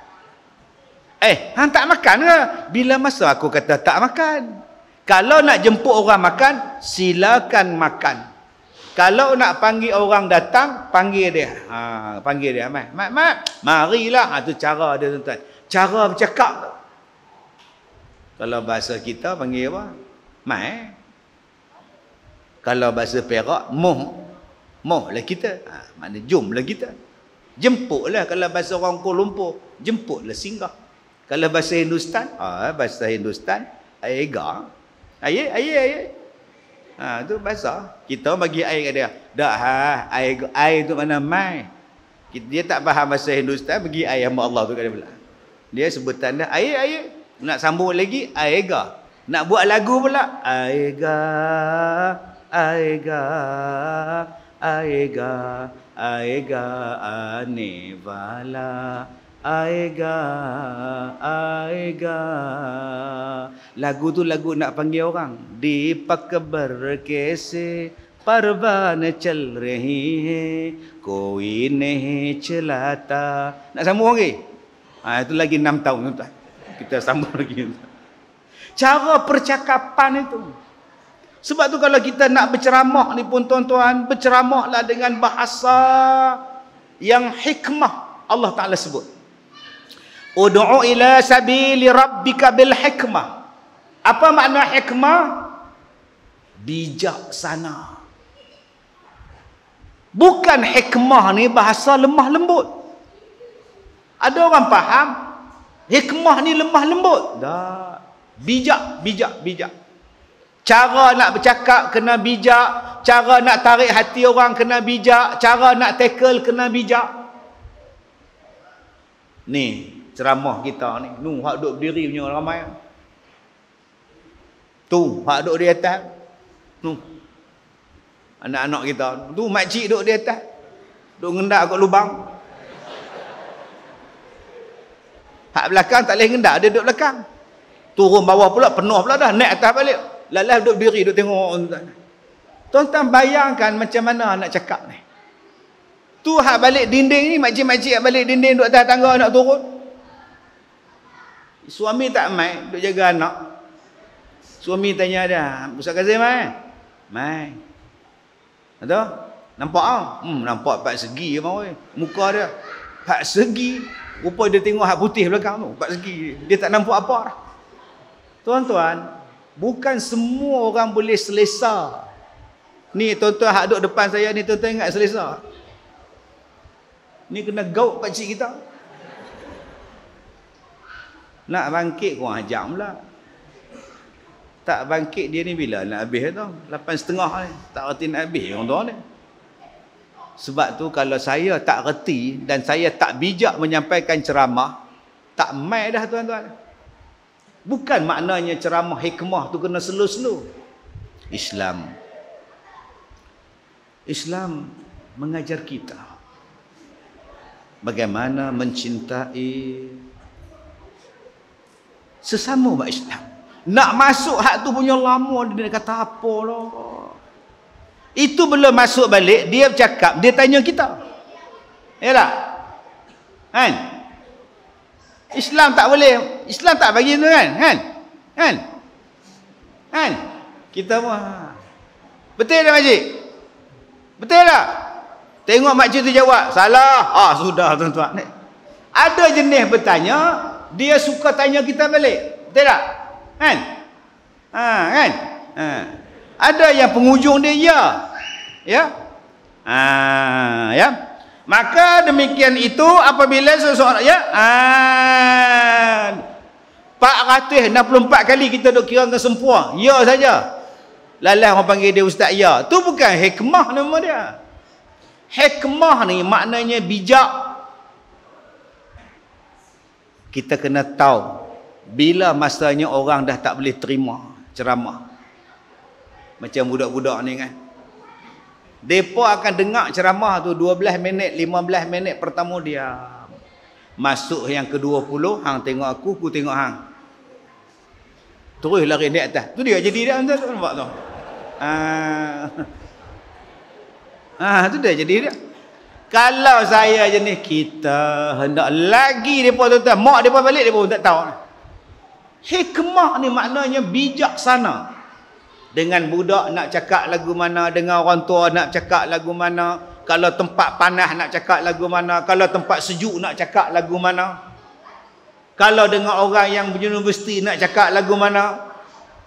Hang tak makan ke? Bila masa aku kata tak makan? Kalau nak jemput orang makan, silakan makan. Kalau nak panggil orang datang, panggil dia. Panggil dia. Mat, marilah. Itu cara dia, tuan-tuan. Cara bercakap tu. Kalau bahasa kita panggil apa? Mai. Kalau bahasa Perak, moh. Moh lah kita. Maknanya jom lah kita. Jemputlah. Kalau bahasa orang Kuala Lumpur, jemputlah singgah. Kalau bahasa Hindustan, aiga. Aye. Itu bahasa. Kita bagi air kat dia. Dak air tu mana mai. Dia tak faham bahasa Hindustan, bagi air hamba Allah tu kat dia pula. Dia sebutan dia air. Nak sambung lagi aiga. Nak buat lagu pula aiga anevala. Aiga. Lagu tu lagu nak panggil orang. Deepak berkese parvan chal rahi hai, koi nahi chalata. Nak sambung lagi? Itu lagi 6 tahun tuan. Kita sambung lagi. Cara percakapan itu. Sebab tu kalau kita nak berceramah ni pun tuan-tuan, berceramahlah dengan bahasa yang hikmah. Allah Ta'ala sebut, Ud'u ila sabili rabbika bil hikmah. Apa makna hikmah? Bijaksana. Bukan hikmah ni bahasa lemah lembut. Ada orang faham hikmah ni lemah lembut. Tak. Bijak. Cara nak bercakap kena bijak. Cara nak tarik hati orang kena bijak. Cara nak tackle kena bijak. Ni ceramah kita ni. Hak duduk berdiri punya ramai. Tu, hak duduk di atas. Anak-anak kita. Tu, makcik duduk di atas. Duduk ngendak kat lubang. Hak belakang tak boleh ngendak, dia duduk belakang. Turun bawah pula, penuh pula dah. Naik atas balik. Lalas duduk berdiri, duduk tengok. Tuan-tuan bayangkan macam mana nak cakap ni. Tu hak balik dinding ni, makcik-makcik hak balik dinding duduk atas tangga nak turun. Suami tak mai, duduk jaga anak. Suami tanya dia, Ustaz Kazim mai? Mai. Ada? Nampak ah? Nampak 4 segi abang oi. Muka dia 4 segi. Rupa dia tengok hak putih belakang tu, 4 segi. Dia tak nampak apa. Tuan-tuan, bukan semua orang boleh selesa. Ni tuan-tuan hak duduk depan saya ni, tuan-tuan ingat selesa. Ni kena gauk pakcik kita. Nak bangkit kurang jam pula. Tak bangkit dia ni bila nak habis tu? 8.30 ni. Tak reti nak habis orang tua ni. Sebab tu kalau saya tak reti dan saya tak bijak menyampaikan ceramah, tak mai dah tuan-tuan. Bukan maknanya ceramah hikmah tu kena slow-slow. Islam mengajar kita bagaimana mencintai sesama umat Islam. Nak masuk hak tu punya lama dia kata apa lah. Itu belum masuk balik, dia bercakap, dia tanya kita. Ya tak? Kan? Islam tak boleh, Islam tak bagi tu kan? Kan? Kita pun betul tak makcik? Betul tak? Tengok makcik tu jawab, salah. Sudah tuan-tuan. Ada jenis bertanya, dia suka tanya kita balik. Betul tak? Kan? Kan? Ada yang penghujung dia ya. Ya? Ya. Maka demikian itu apabila seseorang ya 464 kali kita duk kira dengan sempua. Ya saja. Lalas orang panggil dia ustaz ya. Tu bukan hikmah nama dia. Hikmah ni maknanya bijak. Kita kena tahu bila masanya orang dah tak boleh terima ceramah. Macam budak-budak ni kan. Mereka akan dengar ceramah tu 12 minit, 15 minit pertama diam. Masuk yang ke-20, hang tengok aku tengok hang. Terus lari naik atas. Tu dia jadi dia nampak tu. Tu dia jadi dia. Kalau saya jenis kita hendak lagi depa tuan-tuan, mak depa balik depa pun tak tahu. Hikmah ni maknanya bijaksana. Dengan budak nak cakap lagu mana, dengan orang tua nak cakap lagu mana, kalau tempat panas nak cakap lagu mana, kalau tempat sejuk nak cakap lagu mana, kalau dengan orang yang universiti nak cakap lagu mana.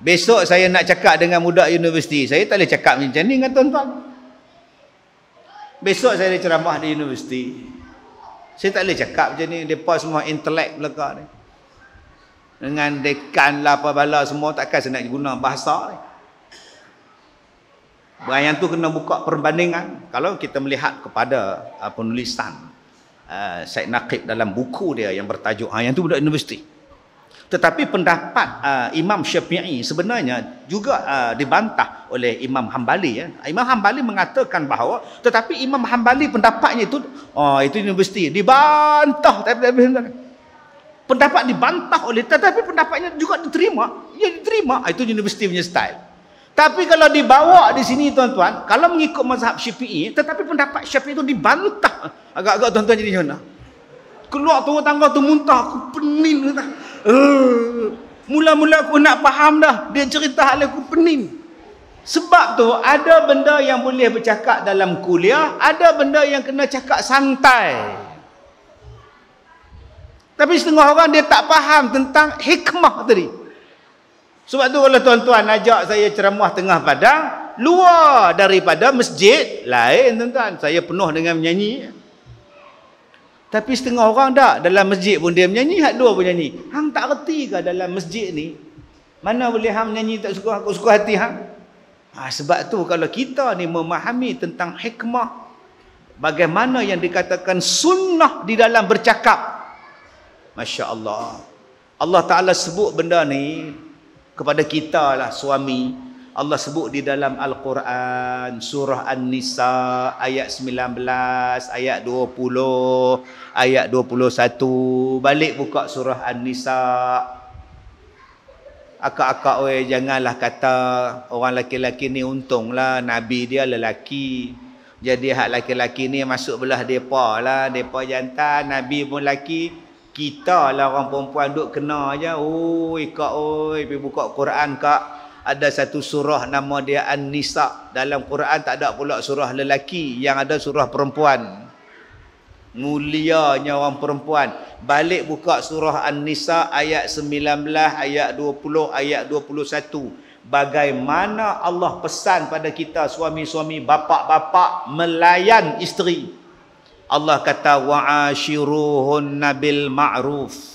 Besok saya nak cakap dengan budak universiti, saya tak boleh cakap macam ni dengan tuan-tuan. Besok saya ada ceramah di universiti, saya tak boleh cakap macam ni. Mereka semua intelek belakang ni, dengan dekan lah apa bala semua, takkan saya nak guna bahasa ni. Yang tu kena buka perbandingan. Kalau kita melihat kepada penulisan Syed Naqib dalam buku dia yang bertajuk yang tu budak universiti. Tetapi pendapat Imam Syafi'i sebenarnya juga dibantah oleh Imam Hambali. Imam Hambali mengatakan bahawa, tetapi Imam Hambali pendapatnya itu universiti dibantah. Pendapat dibantah oleh, tetapi pendapatnya juga diterima. Ya, diterima. Itu universiti punya style. Tapi kalau dibawa di sini tuan-tuan, kalau mengikut mazhab Syafi'i, tetapi pendapat Syafi'i itu dibantah. Agak-agak tuan-tuan jadi macam mana? Keluar turun tangga tu muntah, aku pening. Mula-mula aku nak faham dah, dia cerita hal aku pening. Sebab tu ada benda yang boleh bercakap dalam kuliah, ada benda yang kena cakap santai. Tapi setengah orang dia tak faham tentang hikmah tadi. Sebab tu kalau tuan-tuan ajak saya ceramah tengah padang, luar daripada masjid, lain tuan-tuan. Saya penuh dengan menyanyi. Tapi setengah orang tak, dalam masjid pun dia menyanyi, hak dua pun nyanyi. Hang tak reti ke dalam masjid ni, mana boleh hang menyanyi tak suka, aku suka hati hang? Sebab tu kalau kita ni memahami tentang hikmah, bagaimana yang dikatakan sunnah di dalam bercakap, Masya Allah. Allah Ta'ala sebut benda ni kepada kita lah suami. Allah sebut di dalam Al-Quran, surah An-Nisa ayat 19, ayat 20, ayat 21. Balik buka surah An-Nisa. Akak-akak oi, janganlah kata orang lelaki-lelaki ni untunglah Nabi dia lelaki. Jadi hak lelaki-lelaki ni masuk belah depa lah, depa jantan, Nabi pun lelaki. Kita lah orang perempuan duk kena aja. Kak pergi buka Quran kak. Ada satu surah nama dia An-Nisa. Dalam Quran tak ada pula surah lelaki, yang ada surah perempuan. Mulianya orang perempuan. Balik buka surah An-Nisa ayat 19, ayat 20, ayat 21. Bagaimana Allah pesan pada kita suami-suami, bapa-bapa melayan isteri. Allah kata wa'ashiruhunna bil ma'ruf.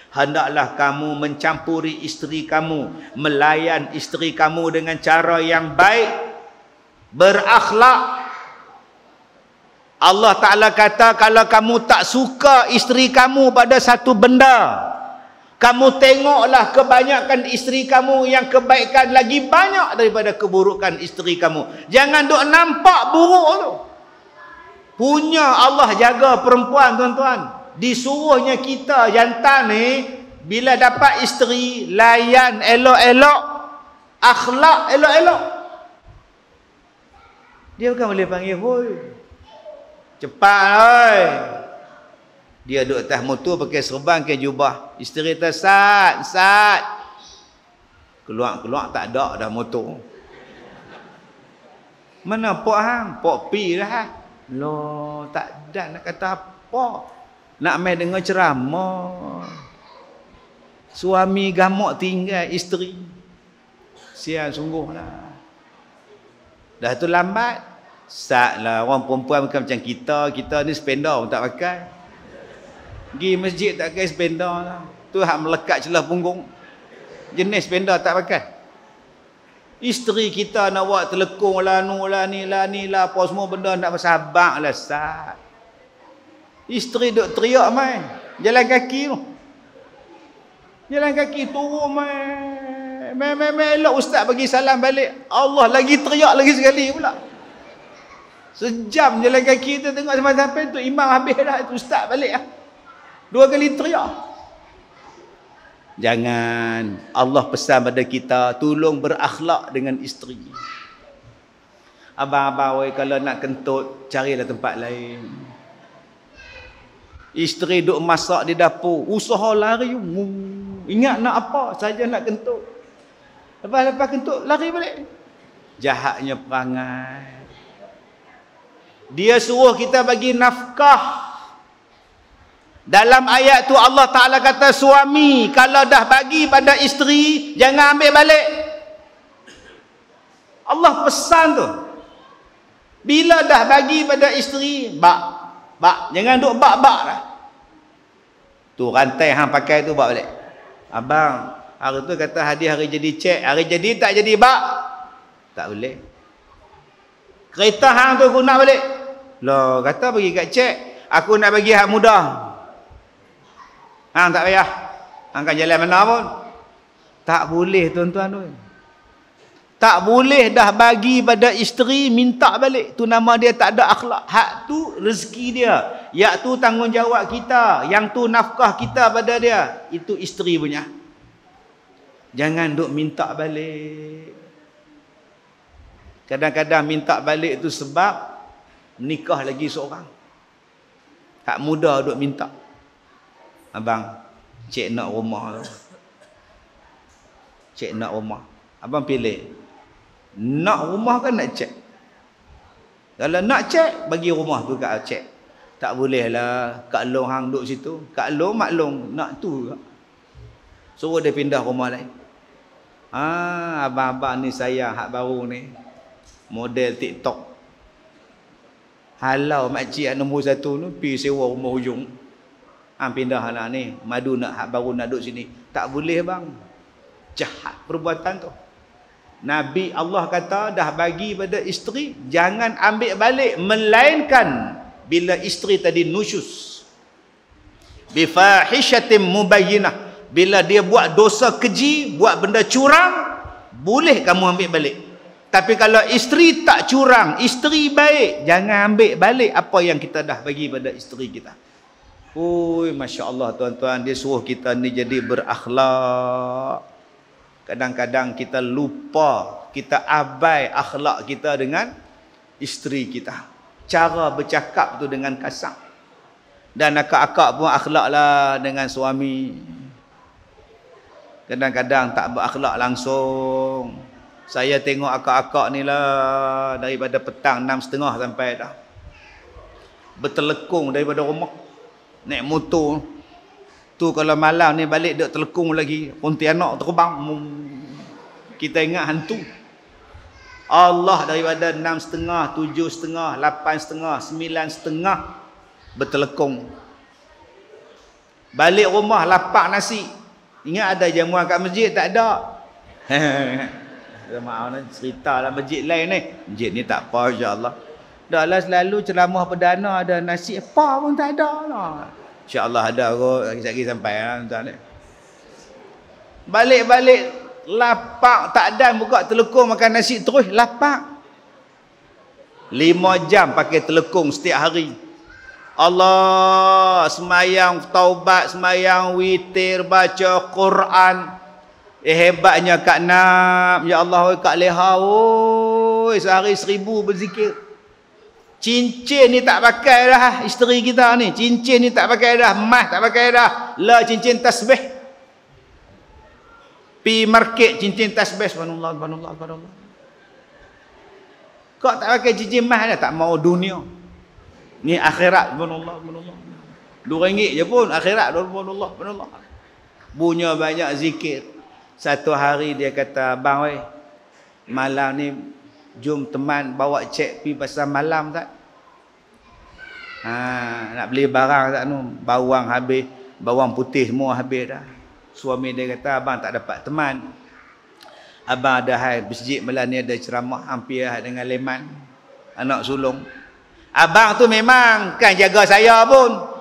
Hendaklah kamu mencampuri isteri kamu, melayan isteri kamu dengan cara yang baik, berakhlak. Allah Ta'ala kata kalau kamu tak suka isteri kamu pada satu benda, kamu tengoklah kebanyakan isteri kamu yang kebaikan lagi banyak daripada keburukan isteri kamu. Jangan duk nampak buruk tu. Punya Allah jaga perempuan tuan-tuan. Disuruhnya kita jantan ni, bila dapat isteri, layan elok-elok, akhlak elok-elok. Dia bukan boleh panggil, "Hoi, cepat oi." Dia duduk atas motor pakai serban, pakai jubah. Isteri kata, Sat. Keluar tak ada dah motor. Mana pok hang? Pok pi dah. Loh, tak ada nak kata apa. Nak main dengar ceramah. Suami gamuk tinggal isteri. Sial sungguhlah. Dah tu lambat. Sat lah, orang perempuan bukan macam kita. Kita ni spender pun tak pakai. Pergi masjid tak pakai spender lah. Tu hak melekat celah punggung. Jenis spender tak pakai. Isteri kita nak buat telekung lah, ni lah, apa semua benda nak bersabar lah, Sat. Isteri duk teriak mai. Jalan kaki tu. Jalan kaki turun mai. Elok ustaz bagi salam balik. Allah lagi teriak lagi sekali pula. Sejam jalan kaki tu tengok sampai tu imam habis dah, tu ustaz balik lah. 2 kali teriak. Jangan. Allah pesan pada kita, tolong berakhlak dengan isteri. Abang-abang oi, kalau nak kentut, carilah tempat lain. Isteri duk masak di dapur, usaha lari. Ingat nak apa, saja nak kentut. Lepas kentut, lari balik. Jahatnya perangai. Dia suruh kita bagi nafkah. Dalam ayat tu Allah Ta'ala kata, suami kalau dah bagi pada isteri, jangan ambil balik. Allah pesan tu. Bila dah bagi pada isteri, bak, jangan duk bak dah. Tu rantai hang pakai tu bak balik. Abang, hari tu kata hadiah hari jadi cek, hari jadi tak jadi bak. Tak boleh. Kereta hang tu aku nak balik. Loh, kata bagi kat cek, aku nak bagi hak mudah. Hang tak payah. Hang kan jalan mana pun. Tak boleh tuan-tuan tu. Tak boleh dah bagi pada isteri minta balik. Tu nama dia tak ada akhlak. Hak tu rezeki dia. Yang tu tanggungjawab kita. Yang tu nafkah kita pada dia. Itu isteri punya. Jangan duk minta balik. Kadang-kadang minta balik tu sebab nikah lagi seorang. Hak muda duk minta. Abang, cik nak rumah. Cik nak rumah. Abang pilih. Nak rumah kan nak cek? Kalau nak cek, bagi rumah tu kat cek. Tak boleh lah Kak Long hang duduk situ. Kak Long maklum nak tu. Suruh dia pindah rumah lain. Abang-abang ni sayang hak baru ni. Model TikTok. Halau makcik nombor 1 tu pergi sewa rumah hujung. Pindah lah ni. Madu nak hak baru nak duduk sini. Tak boleh bang. Jahat perbuatan tu. Nabi Allah kata dah bagi pada isteri, jangan ambil balik melainkan bila isteri tadi nusyus. Bifahishatin mubayyinah. Bila dia buat dosa keji, buat benda curang, boleh kamu ambil balik. Tapi kalau isteri tak curang, isteri baik, jangan ambil balik apa yang kita dah bagi pada isteri kita. Oi, Masya Allah tuan-tuan, dia suruh kita ni jadi berakhlak. Kadang-kadang kita lupa, kita abai akhlak kita dengan isteri kita. Cara bercakap tu dengan kasar. Dan akak-akak pun akhlak lah dengan suami. Kadang-kadang tak berakhlak langsung. Saya tengok akak-akak ni lah, daripada petang 6.30 sampai dah. Bertelekung daripada rumah. Naik motor. Tu kalau malam ni balik duk telekung lagi. Pontianak terbang. Kita ingat hantu. Allah daripada 6.30, 7.30, 8.30, 9.30 bertelekung. Balik rumah lapak nasi. Ingat ada jamuan kat masjid? Tak ada. Maaf ni, cerita lah masjid lain ni. Masjid ni tak apa, insyaAllah. Dah lah selalu ceramah perdana ada nasi. Apa pun tak ada lah. InsyaAllah ada kot. Lagi sampai lah. Balik-balik lapak tak ada buka telekung makan nasi terus lapak. 5 jam pakai telekung setiap hari. Allah, semayang taubat, semayang witir, baca Quran. Hebatnya Kak Nam. Ya Allah, Kak Leha, sehari 1000 berzikir. Cincin ni tak pakai dah isteri kita ni. Cincin ni tak pakai dah, emas tak pakai dah. La cincin tasbih. Pi market cincin tasbih, subhanallah, subhanallah, subhanallah. Kau tak pakai cincin emas dah, tak mau dunia. Ni akhirat, subhanallah, subhanallah. RM2 je pun akhirat, subhanallah, subhanallah. Punya banyak zikir. Satu hari dia kata, "Bang weh, malam ni jom teman bawa cek pi pasar malam tak? Nak beli barang tak nu, bawang habis, bawang putih semua habis dah." Suami dia kata, "Abang tak dapat teman. Abang ada hai masjid malam ni ada ceramah hampir dengan Leman, anak sulung. Abang tu memang kan jaga saya pun.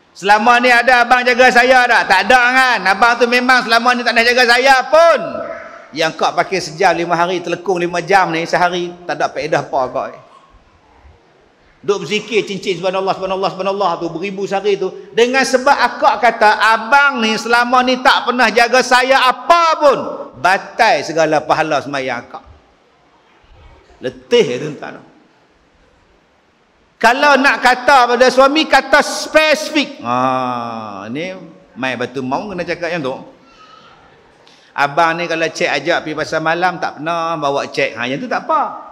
Selama ni ada abang jaga saya tak? Tak ada kan? Abang tu memang selama ni tak ada jaga saya pun. Yang kau pakai sejam 5 hari, telekung 5 jam ni sehari, tak ada faedah apa kau. Duk berzikir cincin subhanallah, subhanallah, subhanallah tu beribu sehari tu. Dengan sebab akak kata, abang ni selama ni tak pernah jaga saya apa pun. Batal segala pahala sembahyang akak. Letih tuan-tuan. Kalau nak kata pada suami, kata spesifik. Ni mai batu mau kena cakap yang tu. Abang ni kalau cek ajak pergi pasar malam tak pernah bawa cek. Yang tu tak apa.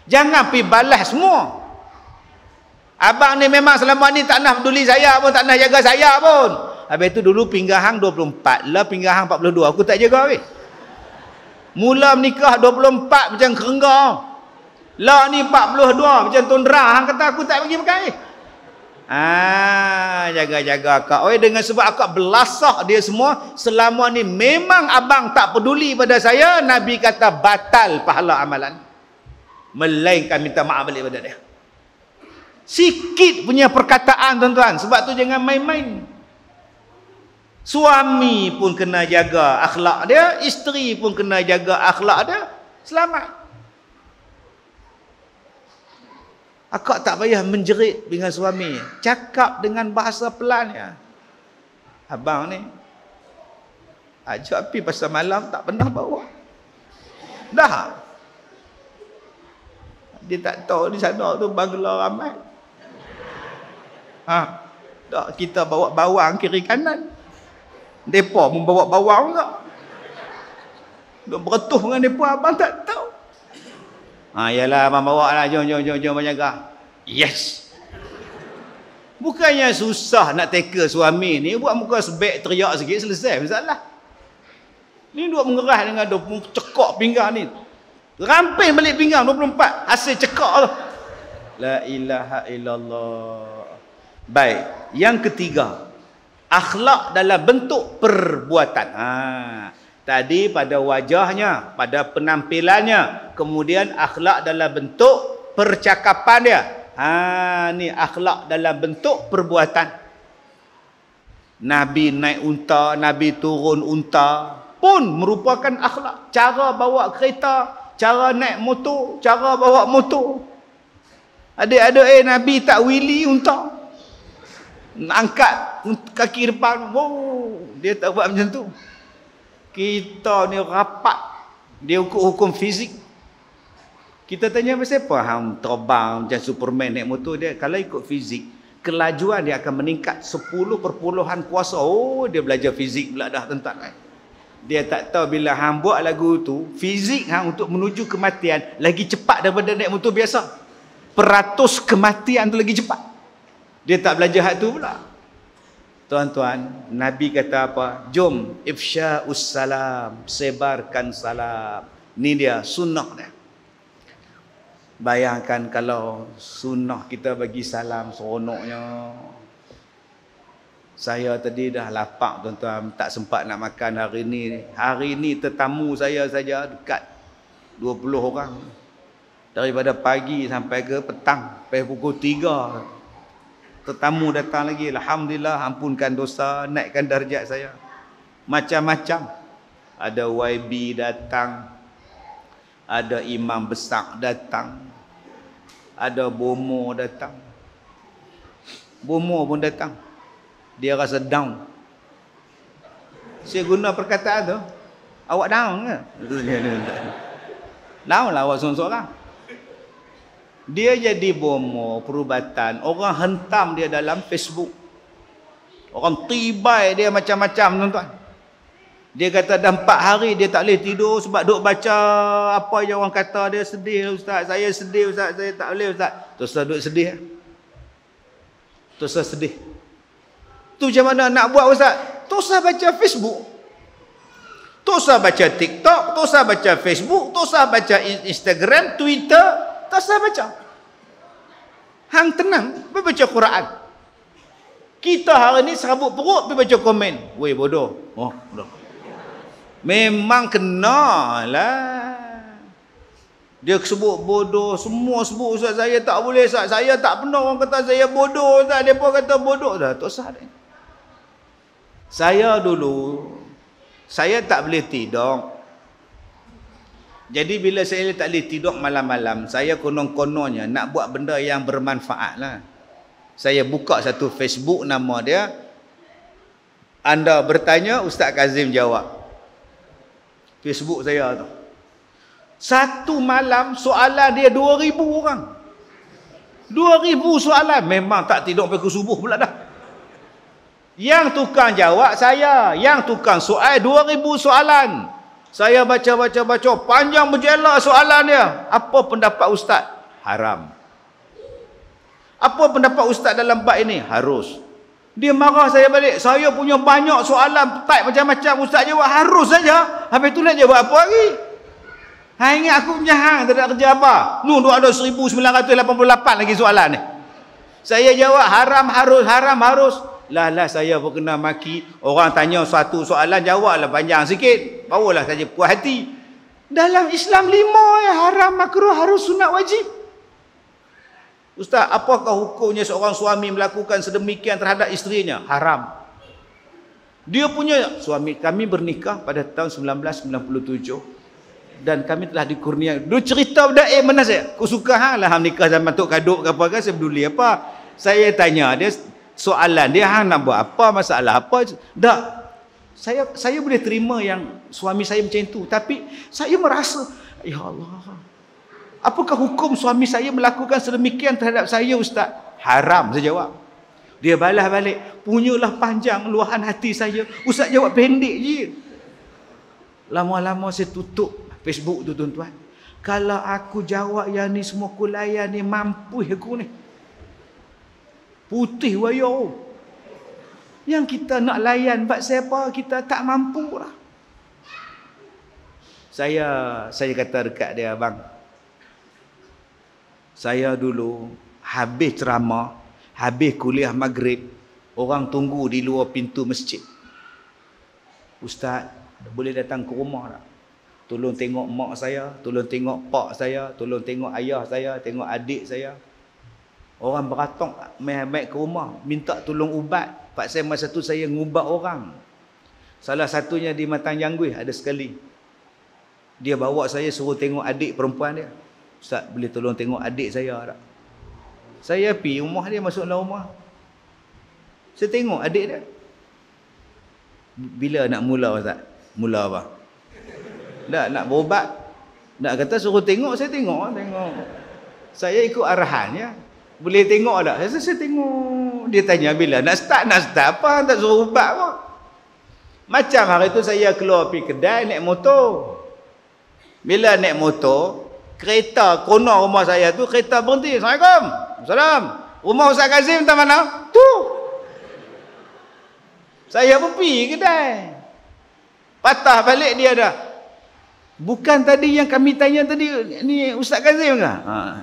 Jangan pergi balas semua. Abang ni memang selama ni tak nak peduli saya pun, tak nak jaga saya pun. Habis tu dulu pinggang hang 24, lah pinggang hang 42, aku tak jaga weh. Mula menikah 24 macam kerengga. Lah ni 42 macam tundra, hang kata aku tak bagi makan weh. Jaga-jaga akak. Dengan sebab akak belasah dia semua, selama ni memang abang tak peduli pada saya, Nabi kata batal pahala amalan. Melainkan minta maaf balik pada dia. Sikit punya perkataan tuan-tuan. Sebab tu jangan main-main. Suami pun kena jaga akhlak dia, isteri pun kena jaga akhlak dia, selamat. Akak tak payah menjerit dengan suami. Cakap dengan bahasa pelan ya. Abang ni ajak pergi pasar malam tak pernah bawa. Dah. Dia tak tahu di sana tu bangla ramai. Tak, kita bawa bawang kiri kanan. Depa pun bawa bawang tak. Duk beretuh dengan depa, abang tak tahu. Yalah abang bawa lah, jom menjaga. Yes. Bukannya susah nak tackle suami ni, buat muka sebek teriak sikit selesai masalah. Ni duk mengerah dengan cekak pinggang ni. Ramping balik pinggang 24, hasil cekak tu. La ilaha illallah. Baik, yang ketiga, akhlak dalam bentuk perbuatan. Tadi pada wajahnya, pada penampilannya, kemudian akhlak dalam bentuk percakapan dia. Ni akhlak dalam bentuk perbuatan. Nabi naik unta, Nabi turun unta pun merupakan akhlak. Cara bawa kereta, cara naik motor, cara bawa motor. Adik-adik Nabi tak wili unta. Angkat kaki depan, dia tak buat macam tu. Kita ni rapat, dia hukum fizik. Kita tanya pasal apa hang terbang macam Superman naik motor dia. Kalau ikut fizik, kelajuan dia akan meningkat 10 perpuluhan kuasa. Dia belajar fizik pula dah tuan-tuan. Dia tak tahu bila hang buat lagu tu, fizik hang untuk menuju kematian lagi cepat daripada naik motor biasa. Peratus kematian tu lagi cepat. Dia tak belajar hak tu pula. Tuan-tuan, Nabi kata apa? Jom ifsya'us salam, sebarkan salam. Ni dia sunnah dia. Bayangkan kalau sunnah kita bagi salam seronoknya. Saya tadi dah lapar tuan-tuan, tak sempat nak makan hari ni. Hari ni tetamu saya saja dekat 20 orang. Daripada pagi sampai ke petang, sampai pukul 3. Tetamu datang lagi. Alhamdulillah, ampunkan dosa, naikkan darjat saya. Macam-macam. Ada YB datang. Ada imam besar datang. Ada bomo datang. Bomo pun datang. Dia rasa down. Saya guna perkataan tu. Awak down ke? Down lah awak seorang-seorang. Dia jadi bomo perubatan. Orang hentam dia dalam Facebook. Orang tibai dia macam-macam, tuan-tuan. Dia kata dah 4 hari dia tak boleh tidur sebab duk baca apa yang orang kata dia sedih, ustaz. Saya sedih, ustaz. Saya tak boleh, ustaz. Terus duk sedih. Terus sedih. Tu macam mana nak buat, ustaz? Terus baca Facebook. Terus baca TikTok, terus baca Facebook, terus baca Instagram, Twitter, terus baca. Hang tenang, baca Quran. Kita hari ni serabut perut pergi baca komen. Weh bodoh. Oh, bodoh. Memang kenalah. Dia sebut bodoh, semua sebut, ustaz saya tak boleh, ustaz. Saya tak pernah orang kata saya bodoh, ustaz. Depa kata bodoh dah, tak usah dah. Saya dulu saya tak boleh tidur. Jadi bila saya tak boleh tidur malam-malam, saya konon-kononnya nak buat benda yang bermanfaat lah. Saya buka satu Facebook, nama dia Anda Bertanya, Ustaz Kazim Jawab. Facebook saya tu. Satu malam soalan dia 2,000 orang. 2,000 soalan. Memang tak tidur sampai ke subuh pula dah. Yang tukang jawab saya. Yang tukang soal 2,000 soalan. Saya baca. Panjang berjela soalan dia. Apa pendapat ustaz? Haram. Apa pendapat ustaz dalam bab ini? Harus. Dia marah saya balik. Saya punya banyak soalan type macam-macam. Ustaz jawab harus saja. Habis tu nak jawab apa lagi? Ingat aku punya hang tak ada kerja apa? Lu ada 1988 lagi soalan ni. Saya jawab haram harus. Lah saya pun kena maki. Orang tanya satu soalan, jawablah panjang sikit. Barulah saya puas hati. Dalam Islam 5 ya, haram, makruh, harus, sunat, wajib. Ustaz, apakah hukumnya seorang suami melakukan sedemikian terhadap isterinya? Haram. Dia punya suami, kami bernikah pada tahun 1997 dan kami telah dikurniakan. Dia cerita dah mana saya? Aku suka hang lah nikah zaman tok kaduk ke apa ke, saya peduli apa. Saya tanya dia soalan dia, hang nak buat apa, masalah apa? Tak. Saya boleh terima yang suami saya macam itu, tapi saya merasa ya Allah, apakah hukum suami saya melakukan sedemikian terhadap saya, ustaz? Haram, saya jawab. Dia balas balik, punyalah panjang luahan hati saya. Ustaz jawab pendek je. Lama-lama saya tutup Facebook tu, tuan-tuan. Kalau aku jawab yang ni semua aku layan ni, mampu aku ni. Putih wayo. Yang kita nak layan bab siapa, kita tak mampu lah. Saya kata dekat dia, bang, saya dulu habis ceramah, habis kuliah maghrib, orang tunggu di luar pintu masjid. Ustaz, boleh datang ke rumah tak? Tolong tengok mak saya, tolong tengok pak saya, tolong tengok ayah saya, tengok adik saya. Orang beratok mai ke rumah, minta tolong ubat. Pak saya masa tu saya ngubat orang. Salah satunya di Matang Jangguih ada sekali. Dia bawa saya suruh tengok adik perempuan dia. Ustaz, boleh tolong tengok adik saya tak? Saya pergi rumah dia, masuk dalam rumah. Saya tengok adik dia. Bila nak mula, Ustaz? Mula apa? Nak berubat. Nak kata suruh tengok, saya tengok. Saya ikut arahan ya. Boleh tengok tak? Saya tengok. Dia tanya bila nak start apa? Tak suruh ubat apa. Macam hari tu saya keluar pergi kedai naik motor. Bila naik motor, kereta kono rumah saya tu, kereta berhenti. Assalamualaikum. Assalam. Rumah Ustaz Kazim tak mana? Tu. Saya pun pergi kedai. Patah balik dia dah. Bukan tadi yang kami tanya tadi, ni Ustaz Kazim ke?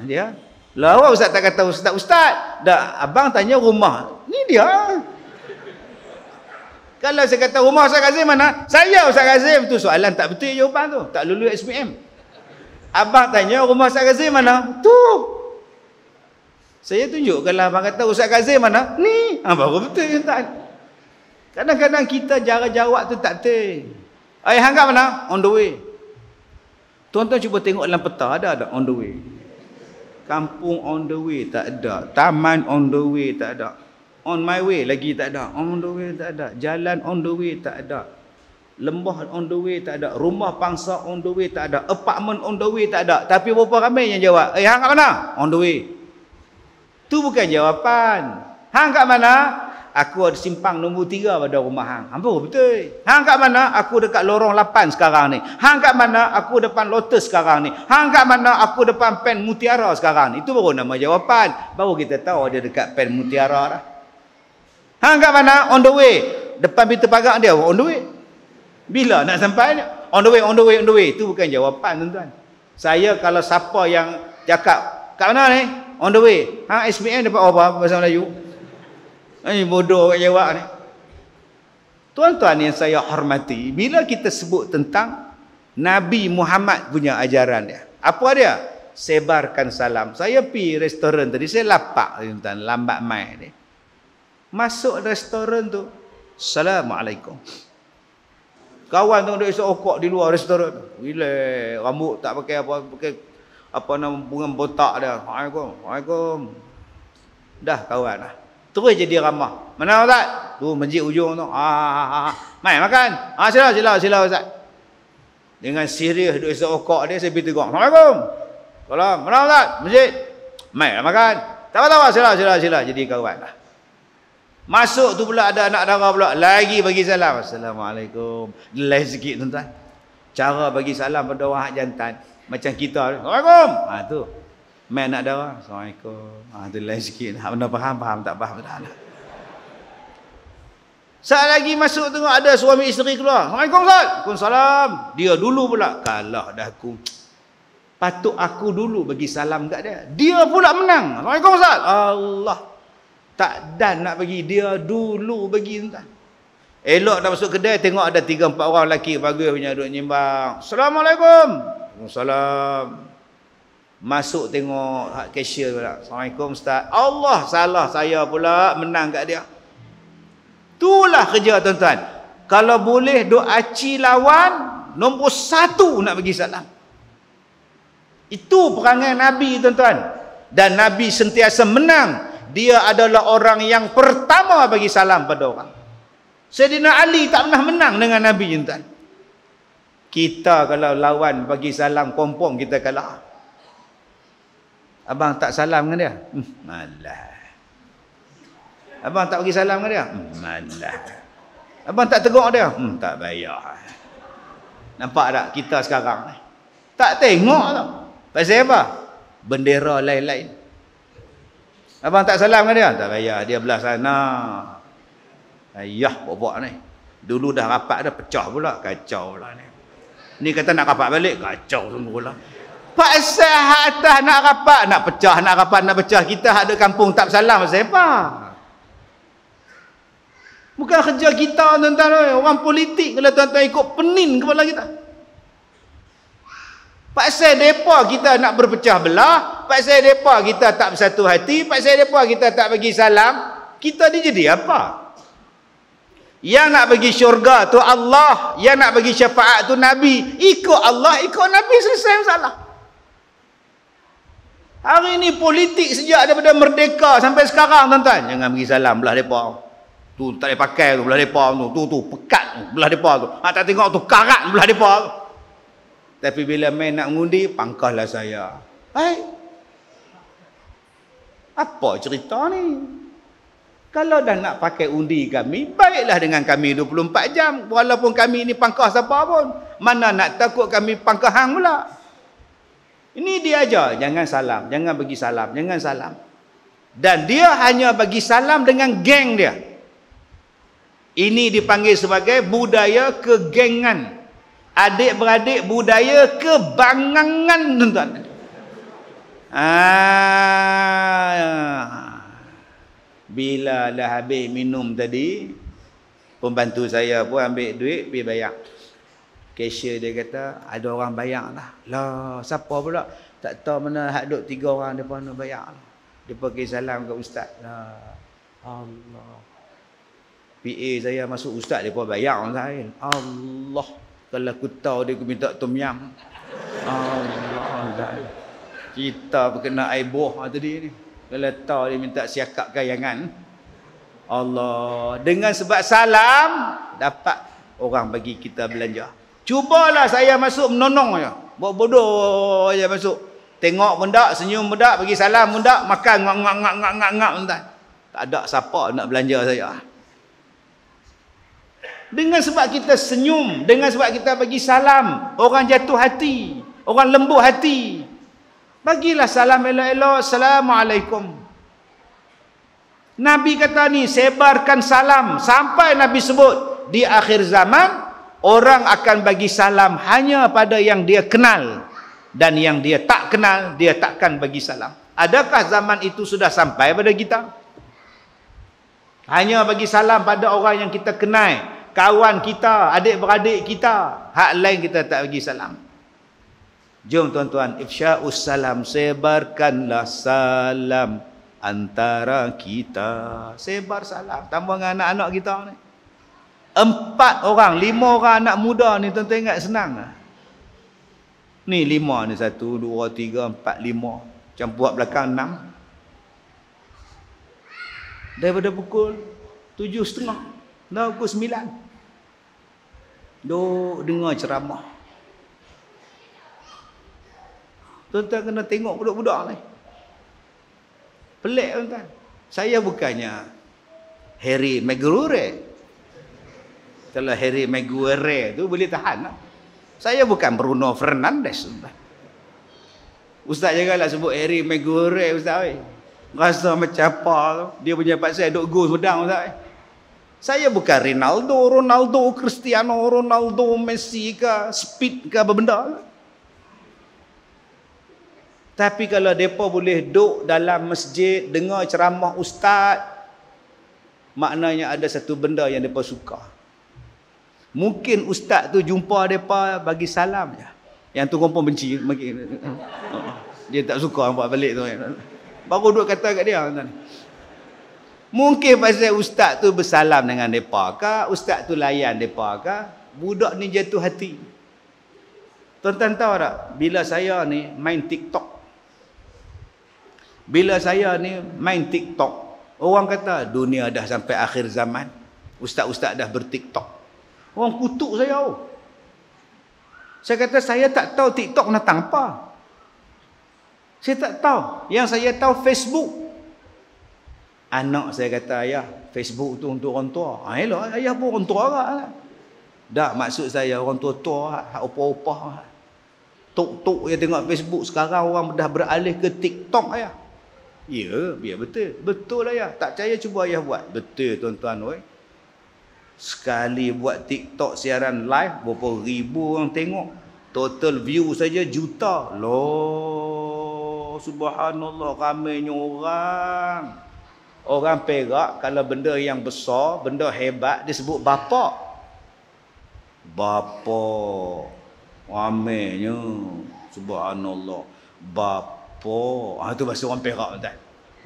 Dia. Lah awak Ustaz tak kata Ustaz. Dah abang tanya rumah. Ni dia. Kalau saya kata rumah Ustaz Kazim mana? Saya Ustaz Kazim. Tu soalan tak betul jawapan tu. Tak lulus SPM. Abang tanya rumah Ustaz Kazim mana? Tu. Saya tunjuk kalau abang kata Ustaz Kazim mana? Ni. Baru betul tak. Kadang-kadang kita jarak jawab tu tak betul. Hang kat mana? On the way. Tuan-tuan cuba tengok dalam peta, ada on the way. Kampung on the way tak ada. Taman on the way tak ada. On my way lagi tak ada. On the way tak ada. Jalan on the way tak ada. Lembah on the way tak ada, rumah pangsa on the way tak ada, apartment on the way tak ada. Tapi berapa ramai yang jawab, hang kat mana? On the way. Tu bukan jawapan. Hang kat mana? Aku ada simpang nombor 3 pada rumah hang. Hampa betul. Hang kat mana? Aku dekat lorong 8 sekarang ni. Hang kat mana? Aku depan Lotus sekarang ni. Hang kat mana? Aku depan Pen Mutiara sekarang ni. Itu baru nama jawapan. Baru kita tahu dia dekat Pen Mutiara dah. Hang kat mana? On the way. Depan pintu pagar dia on the way. Bila nak sampai? On the way, on the way, on the way. Itu bukan jawapan, tuan-tuan. Saya kalau siapa yang cakap, kat mana ni? On the way. Hang SPM dapat apa bahasa Melayu? Bodoh kat jawab ni. Tuan-tuan yang saya hormati, bila kita sebut tentang Nabi Muhammad punya ajaran dia, apa dia? Sebarkan salam. Saya pergi restoran tadi, saya lapak, tuan-tuan, lambat mai ni. Masuk restoran tu, Assalamualaikum. Kawan tu duduk isap okok di luar restoran tu. Bila rambut tak pakai apa nama bunga botak dia. Waalaikumsalam. Dah kawan dah. Terus jadi ramah. Mana Ustaz? Tu masjid ujung tu. Mai makan. Sila Ustaz. Dengan serius duduk isap okok dia, saya pergi tegur. Assalamualaikum. Salam. Mana Ustaz? Masjid. Mai makan. Tak apa-apa. Sila. Jadi kawan dah. Masuk tu pula ada anak dara pula. Lagi bagi salam. Assalamualaikum. Lain sikit tuan-tuan. Cara bagi salam pada orang jantan. Macam kita. Assalamualaikum. Tu. Main anak dara. Assalamualaikum. Tu lain sikit. Benda faham tak faham tak. Saat lagi masuk tengok ada suami isteri keluar. Assalamualaikum Ustaz. Waalaikumsalam. Dia dulu pula. Kalah dah aku. Patut aku dulu bagi salam kat dia. Dia pula menang. Assalamualaikum Ustaz. Allah. Tak dan nak bagi, dia dulu bagi tuan. Elok dah masuk kedai, tengok ada 3-4 orang lelaki bagus punya duduk nyimbang. Assalamualaikum. Waalaikumsalam. Masuk tengok cashier pula. Assalamualaikum Ustaz. Allah, salah saya pula menang kat dia. Itulah kerja tuan-tuan. Kalau boleh duk aci lawan, nombor 1 nak bagi salam. Itu perangai Nabi tuan-tuan. Dan Nabi sentiasa menang. Dia adalah orang yang pertama bagi salam pada orang. Sayyidina Ali tak pernah menang dengan Nabi tuan. Kita kalau lawan bagi salam kompong kita kalah. Abang tak salam dengan dia? Malah. Abang tak bagi salam dengan dia? Malah. Abang tak tegur dia? Tak bayar. Nampak tak kita sekarang ni? Tak tengok tau. Pasal apa? Bendera lain-lain. Abang tak salam dengan dia? Tak payah, dia belah sana. Ayah buat ni. Dulu dah rapat dah, pecah pula. Kacau pula ni. Ni kata nak rapat balik, kacau semua pula. Pasal atas nak rapat, nak pecah. Kita ada kampung tak salam, siapa? Bukan kerja kita tuan-tuan. Orang politik kalau tuan-tuan ikut penin kepala kita. Pasal mereka kita nak berpecah belah, pasal mereka kita tak bersatu hati, pasal mereka kita tak bagi salam, kita ni jadi apa? Yang nak bagi syurga tu Allah, yang nak bagi syafaat tu Nabi. Ikut Allah, ikut Nabi, selesai masalah. Hari ni politik sejak daripada merdeka sampai sekarang tuan-tuan. Jangan bagi salam belah mereka. Tu tak boleh pakai tu belah mereka tu. Tu pekat tu belah mereka tu. Tak tengok tu karat belah mereka tu. Tapi bila main nak mengundi, pangkahlah saya. Hai. Apa cerita ni? Kalau dah nak pakai undi kami, baiklah dengan kami 24 jam. Walaupun kami ni pangkah siapa pun. Mana nak takut kami pangkah hang pula. Ini dia aja. Jangan salam. Jangan bagi salam. Jangan salam. Dan dia hanya bagi salam dengan geng dia. Ini dipanggil sebagai budaya kegengan. Adik-beradik budaya kebangangan tuan-tuan. Bila dah habis minum tadi, pembantu saya pun ambil duit pergi bayar. Cashier dia kata, ada orang bayar lah. Lah, siapa pula? Tak tahu mana hak duk 3 orang depan nak bayar. Dia pergi salam ke ustaz. Lah, Allah. PA saya masuk ustaz dia pun bayar saya. Allah. Kalau aku tahu dia aku minta tom yam. Allah. Kita berkena air buah tadi ni. Kalau tahu dia minta siakap kayangan. Allah. Dengan sebab salam dapat orang bagi kita belanja. Cubalah saya masuk menonong je. Buat bodoh je masuk. Tengok pun tak, senyum pun tak, bagi salam pun tak, makan ngak pun tak. Tak ada siapa nak belanja saya. Dengan sebab kita senyum, dengan sebab kita bagi salam, orang jatuh hati, orang lembut hati. Bagilah salam elok-elok, Assalamualaikum. Nabi kata ni, sebarkan salam. Sampai Nabi sebut, di akhir zaman, orang akan bagi salam hanya pada yang dia kenal. Dan yang dia tak kenal, dia takkan bagi salam. Adakah zaman itu sudah sampai pada kita? Hanya bagi salam pada orang yang kita kenal, kawan kita, adik-beradik kita. Hak lain kita tak bagi salam. Jom tuan-tuan, ifsya'us salam, sebarkanlah salam antara kita. Sebar salam, tambah dengan anak-anak kita ni. 4 orang, 5 orang anak muda ni, tuan-tuan ingat senang lah. Ni 5 ni, 1, 2, 3, 4, 5. Macam buat belakang 6. Daripada pukul 7.30 dah pukul 9. Duk dengar ceramah. Tuan-tuan kena tengok budak-budak ni. Pelik tuan-tuan. Saya bukannya Harry Maguire. Kalau Harry Maguire tu boleh tahan lah. Saya bukan Bruno Fernandes. Ustaz janganlah sebut Harry Maguire, Ustaz. Rasa macam apa tu. Dia punya pasal duk go sedang, Ustaz. Saya bukan Ronaldo, Cristiano Ronaldo, Messi ke, Speed ke apa benda. Tapi kalau mereka boleh duduk dalam masjid, dengar ceramah ustaz, maknanya ada satu benda yang mereka suka. Mungkin ustaz tu jumpa mereka bagi salam je. Yang tu kompon benci. Dia tak suka nampak balik tu. Baru duduk kata kat dia. Mungkin pasal ustaz tu bersalam dengan mereka ke, ustaz tu layan mereka ke, budak ni jatuh hati. Tuan-tuan tahu tak? Bila saya ni main TikTok, orang kata dunia dah sampai akhir zaman, ustaz-ustaz dah berTikTok. Orang kutuk saya. Saya kata saya tak tahu TikTok datang apa. Saya tak tahu. Yang saya tahu Facebook. Anak saya kata, ayah, Facebook tu untuk orang tua. Elok, ayah pun orang tua lah. Tak, maksud saya orang tua-tua, opah-opah. Tok-tok yang tengok Facebook sekarang orang dah beralih ke TikTok, ayah. Ya, biar betul. Betul ayah. Tak percaya cuba ayah buat. Betul tuan-tuan. Sekali buat TikTok siaran live, berapa ribu orang tengok. Total view saja juta. Loh, subhanallah, ramainya orang. Orang Perak kalau benda yang besar, benda hebat, disebut bapak. Bapak. Ramainya. Subhanallah. Bapak. Itu bahasa orang Perak. Tak?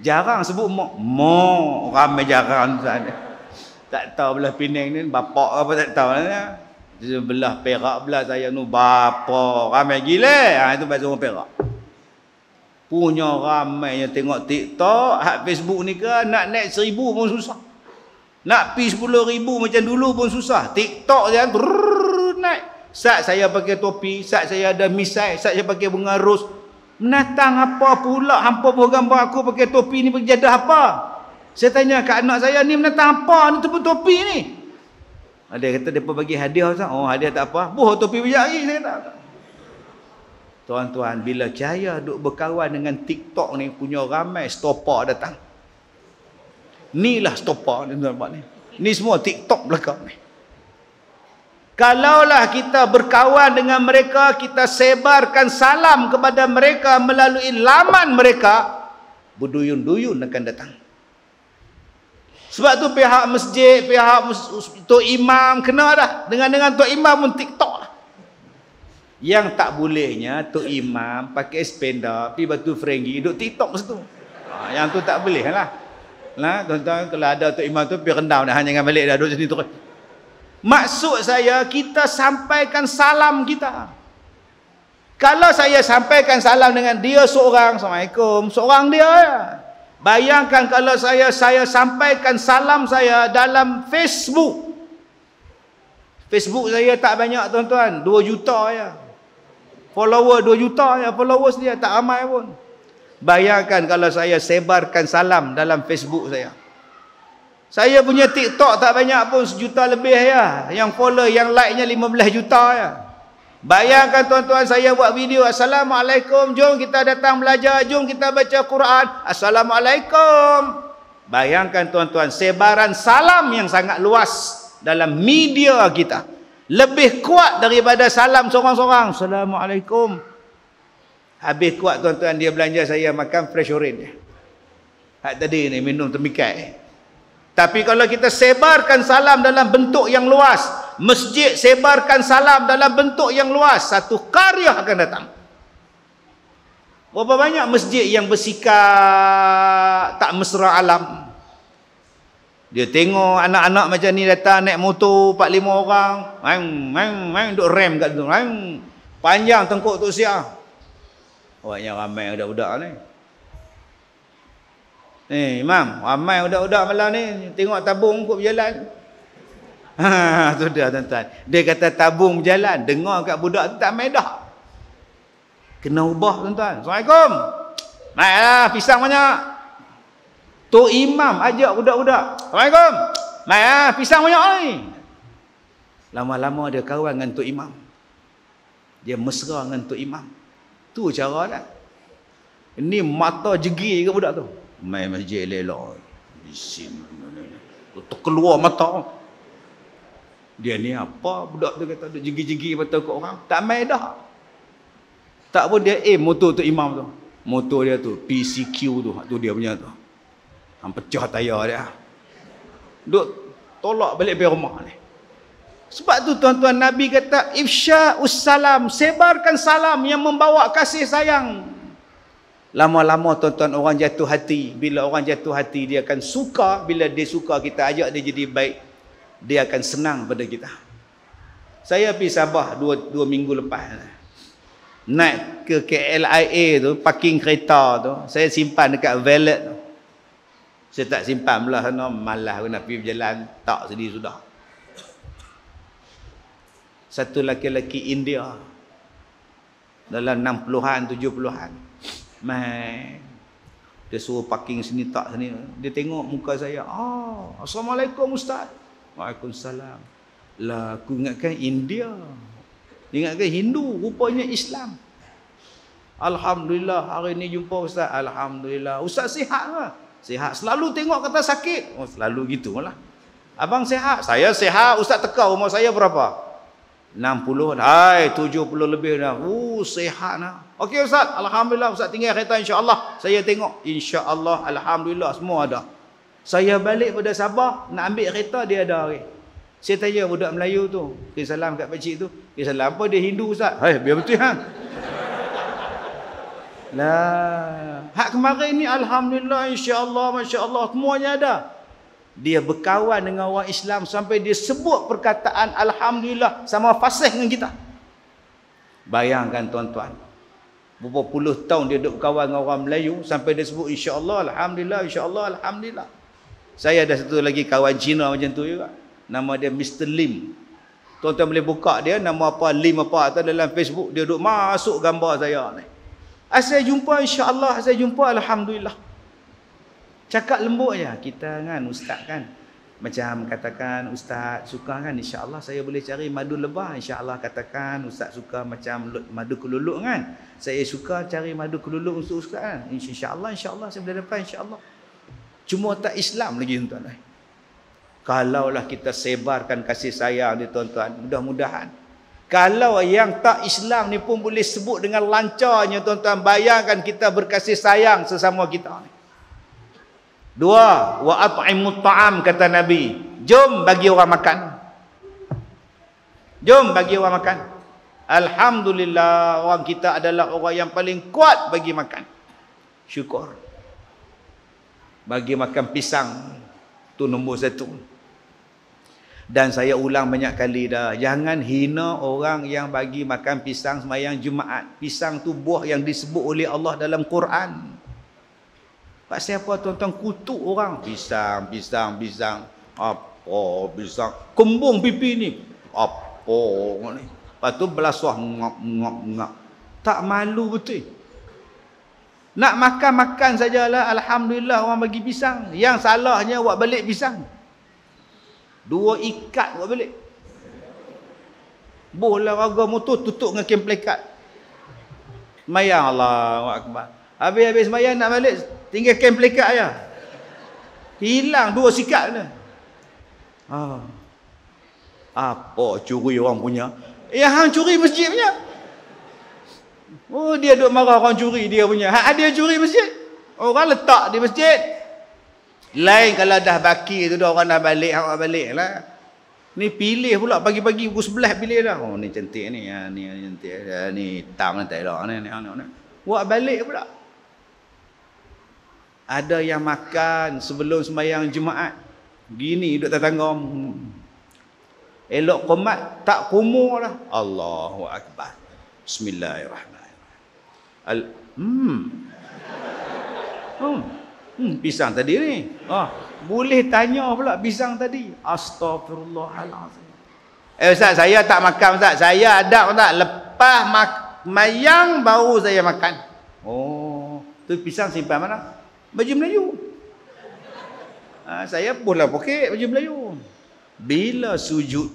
Jarang sebut mak. Mak. Ramai jarang. Tak tahu belah Penang ni bapak apa tak tahu lah. Belah Perak belah saya ni bapak. Ramai gila. Itu bahasa orang Perak. Punya ramai yang tengok TikTok, hak Facebook ni ke nak naik 1,000 pun susah. Nak pi 10,000 macam dulu pun susah. TikTok dia naik. Saat saya pakai topi, saat saya ada misai, saat saya pakai bunga ros. Menatang apa pula hampa buat gambar aku pakai topi ni berjadah apa? Saya tanya kat anak saya, ni menatang apa ni tu topi ni? Dia kata depa bagi hadiah Ustaz. Oh, hadiah tak apa. Buh topi berjari saya kata. Tuan-tuan, bila saya duk berkawan dengan TikTok ni, punya ramai stopper datang. Inilah stopper ni, tuan-tuan ni. Ni semua TikTok belakang ni. Kalaulah kita berkawan dengan mereka, kita sebarkan salam kepada mereka melalui laman mereka, berduyun-duyun akan datang. Sebab tu pihak masjid, pihak Tok Imam kena dah. Dengan Tok Imam pun TikTok lah. Yang tak bolehnya Tok Imam pakai spender, pergi batu Ferenggi, duduk TikTok situ. Yang tu tak boleh lah. Tuan-tuan, kalau ada Tok Imam tu pergi rendam dah, jangan balik dah duduk sini terus. Maksud saya, kita sampaikan salam kita. Kalau saya sampaikan salam dengan dia seorang, Assalamualaikum, seorang dia. Bayangkan kalau saya sampaikan salam saya dalam Facebook. Facebook saya tak banyak tuan-tuan, 2 juta ya. Follower 2 juta ya, followers dia tak ramai pun. Bayangkan kalau saya sebarkan salam dalam Facebook saya. Saya punya TikTok tak banyak pun, 1 juta lebih ya. Yang follow, yang like-nya 15 juta ya. Bayangkan tuan-tuan, saya buat video, Assalamualaikum, jom kita datang belajar, jom kita baca Quran. Assalamualaikum. Bayangkan tuan-tuan, sebaran salam yang sangat luas dalam media kita. Lebih kuat daripada salam seorang-seorang. Assalamualaikum. Habis kuat tuan-tuan, dia belanja saya makan fresh orange. Hak tadi ni minum temikai. Tapi kalau kita sebarkan salam dalam bentuk yang luas, masjid sebarkan salam dalam bentuk yang luas, satu karya akan datang. Berapa banyak masjid yang bersikap tak mesra alam. Dia tengok anak-anak macam ni datang naik motor 4-5 orang, main duk rem kat tu, panjang tengkuk tu sia. Awaknya ramai budak-budak ni. Imam, ramai budak-budak malam ni tengok tabung kot berjalan. Tu dia tuan-tuan. Dia kata tabung berjalan, dengar kat budak tu tak main dah. Kena ubah tuan-tuan. Assalamualaikum. Naiklah pisang banyak. Tu imam ajak budak-budak. Assalamualaikum. Naiklah pisang banyak ni. Lama-lama dia kawan dengan tu imam. Dia mesra dengan tu imam. Tu cara dah. Ini mata jegi ke budak tu. Main masjid elok. Bising. Terkeluar mata. Dia ni apa? Budak tu kata duk jegi-jegi mata kat orang. Tak main dah. Tak pun dia motor tu imam tu. Motor dia tu PCQ tu. Tu dia punya tu. Pecah tayar dia. Duk tolak balik pergi rumah ni. Sebab tu tuan-tuan, Nabi kata ifsya'us salam, sebarkan salam yang membawa kasih sayang. Lama-lama tuan-tuan orang jatuh hati. Bila orang jatuh hati, dia akan suka. Bila dia suka, kita ajak dia jadi baik, dia akan senang pada kita. Saya pergi Sabah 2 minggu lepas. Naik ke KLIA tu, parking kereta tu, saya simpan dekat valet tu. Saya tak simpan belah sana, malas aku nak pergi berjalan, tak sedih sudah. Satu laki-laki India dalam 60-an, 70-an. Mai dia suruh parking sini tak sini. Dia tengok muka saya. Assalamualaikum Ustaz. Waalaikumsalam. Lah aku ingatkan India. Ingatkan Hindu, rupanya Islam. Alhamdulillah hari ni jumpa Ustaz. Alhamdulillah. Ustaz sihat ke? Sihat. Selalu tengok kata sakit. Selalu gitulah. Abang sihat? Saya sihat. Ustaz teka umur saya berapa? 60. Hai, 70 lebih dah. Sihat dah. Okey Ustaz, alhamdulillah Ustaz tinggal kereta insya-Allah. Saya tengok insya-Allah, alhamdulillah semua ada. Saya balik pada Sabah nak ambil kereta, dia ada hari. Saya tanya budak Melayu tu, "Pergi salam kat pakcik tu." "Pergi salam apa, dia Hindu Ustaz?" "Hai, biar betul hang." Lah, hak kemarin ni alhamdulillah insya-Allah masya-Allah semuanya ada. Dia berkawan dengan orang Islam sampai dia sebut perkataan alhamdulillah sama fasih dengan kita. Bayangkan tuan-tuan, berapa puluh tahun dia duduk berkawan dengan orang Melayu sampai dia sebut insya-Allah alhamdulillah insya-Allah alhamdulillah. Saya ada satu lagi kawan Cina macam tu juga. Nama dia Mr. Lim. Tuan-tuan boleh buka dia nama apa, Lim apa atau dalam Facebook, dia duduk masuk gambar saya ni. Saya jumpa insya-Allah, saya jumpa alhamdulillah. Cakap lembut je kita kan ustaz kan. Macam katakan ustaz suka kan, insya-Allah saya boleh cari madu lebah, insya-Allah katakan ustaz suka macam madu keluluk kan. Saya suka cari madu keluluk untuk ustaz kan. Insya-Allah saya boleh dapat insya-Allah. Cuma tak Islam lagi tuan-tuan. Kalaulah kita sebarkan kasih sayang ni tuan-tuan, mudah-mudahan. Kalau yang tak Islam ni pun boleh sebut dengan lancarnya tuan-tuan, bayangkan kita berkasih sayang sesama kita ni. 2, wa at'imut ta'am kata Nabi. Jom bagi orang makan. Jom bagi orang makan. Alhamdulillah orang kita adalah orang yang paling kuat bagi makan. Syukur. Bagi makan pisang tu nombor 1. Dan saya ulang banyak kali dah, jangan hina orang yang bagi makan pisang sembahyang Jumaat. Pisang tu buah yang disebut oleh Allah dalam Quran. Pasal apa tuan-tuan kutuk orang? Pisang. Apa pisang? Kembung pipi ni. Apa ni? Lepas tu belasah ngap. Tak malu betul. Nak makan sajalah, alhamdulillah orang bagi pisang. Yang salahnya buat balik pisang. 2 ikat buat balik. Bohlah warga motor tutup dengan kem plekat. Semayang Allahu akbar. Habis semayang nak balik tinggal kem plekat aja. Hilang 2 sikat ni. Apa curi orang punya? Hang curi masjid punya. Oh, dia duk marah orang curi dia punya. Dia curi masjid. Orang letak di masjid. Lain kalau dah baki tu dah orang dah balik, hang balik lah. Ni pilih pula pagi-pagi pukul 11 pilih dah. Oh ni cantik ni. Ni cantik. Ni hitam tak elok ni. Buat balik pula. Ada yang makan sebelum sembahyang Jumaat. Gini duduk tetanggam. Elok qomat tak kumur lah. Allahu akbar. Bismillahirrahmanirrahim. Pisang tadi ni. Boleh tanya pula pisang tadi. Astagfirullahalazim. Ustaz, saya tak makan Ustaz. Saya ada Ustaz. Lepas mayang baru saya makan. Oh, tu pisang simpan mana? Baju Melayu. Saya pula pakai baju Melayu. Bila sujud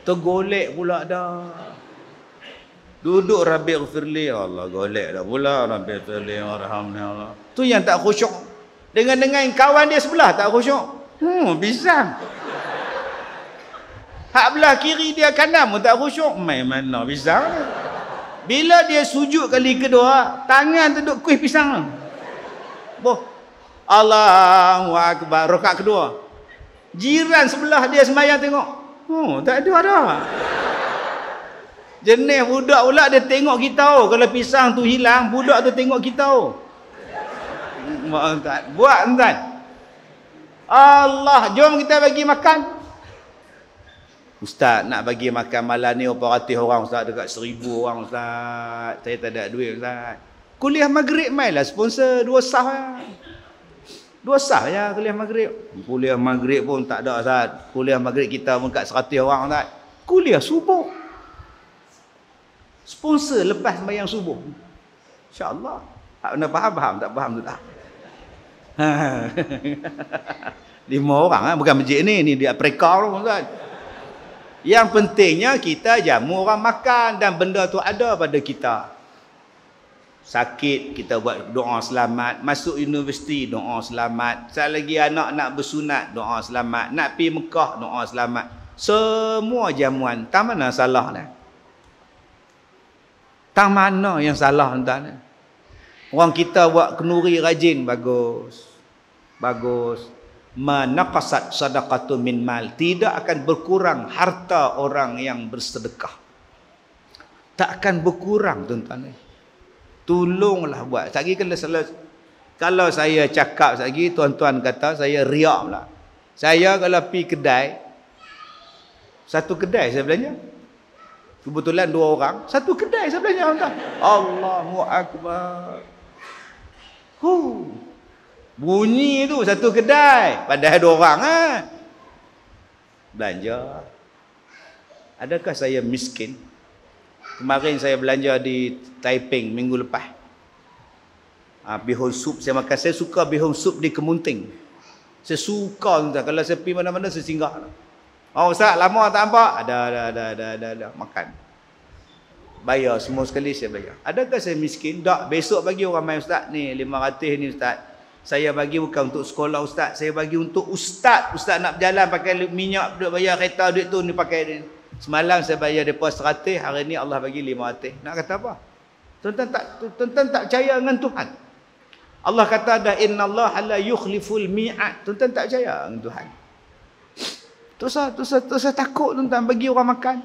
tergolek pula dah. Duduk Rabbighfirli, Allah golek dah pula Rabbighfirli warhamni Allah. Tu yang tak khusyuk. Dengan kawan dia sebelah tak khusyuk. Pisang. Hak belah kiri dia kanan pun tak khusyuk. Main mana pisang. Bila dia sujud kali kedua, tangan duduk kuih pisang. Boh. Allahu akbar. Rakaat kedua. Jiran sebelah dia sembahyang tengok. Tak ada dah. Jenis budak pula dia tengok kita. Kalau pisang tu hilang, budak tu tengok kita. Buat tuan. Allah, jom kita bagi makan. Ustaz, nak bagi makan malam ni berapa ratus orang Ustaz, dekat 1000 orang Ustaz. Saya tak ada duit Ustaz. Kuliah maghrib mai lah sponsor 2 sah lah. 2 sah ya kuliah maghrib. Kuliah maghrib pun tak ada Ustaz. Kuliah maghrib kita pun kat 100 orang Ustaz. Kuliah subuh. Sponsor lepas sembahyang subuh. Insya-Allah. Tak pernah faham, tak faham tu tak. 5 orang bukan masjid ni dia Aprika tu Ustaz. Yang pentingnya kita jamu orang makan dan benda tu ada pada kita. Sakit kita buat doa selamat, masuk universiti doa selamat, sekali lagi anak nak bersunat doa selamat, nak pergi Mekah doa selamat. Semua jamuan, tak mana salah dah. Tak mana yang salah tuan. Orang kita buat kenduri rajin bagus. Bagus. Manaqasat sadaqatu min mal, tidak akan berkurang harta orang yang bersedekah. Tak akan berkurang tuan-tuan. Tolonglah buat. Lagi kalau saya cakap lagi tuan-tuan kata saya riak pula. Saya kalau pergi kedai, satu kedai saya belanja. Kebetulan 2 orang, satu kedai saya belanja tuan-tuan. Allahu akbar. Bunyi tu satu kedai, padahal 2 orang belanja. Adakah saya miskin? Kemarin saya belanja di Taiping minggu lepas. Bihun sup saya makan. Saya suka bihun sup di Kemunting. Saya suka tuan. Kalau saya pergi mana-mana saya singgah. Ustaz lama tak nampak? Ada makan. Bayar semua sekali saya bayar. Adakah saya miskin? Tak. Besok bagi orang main Ustaz ni 500 ni Ustaz. Saya bagi bukan untuk sekolah Ustaz. Saya bagi untuk Ustaz. Ustaz nak berjalan pakai minyak, duduk bayar kereta, duit tu ni pakai ni. Semalam saya bayar deposit 100, hari ni Allah bagi 500. Nak kata apa? Tuan-tuan tak percaya dengan Tuhan. Allah kata dah innallaha la yukhliful mi'ad. Tuan-tuan tak percaya dengan Tuhan. Terus saya takut tuan-tuan bagi orang makan.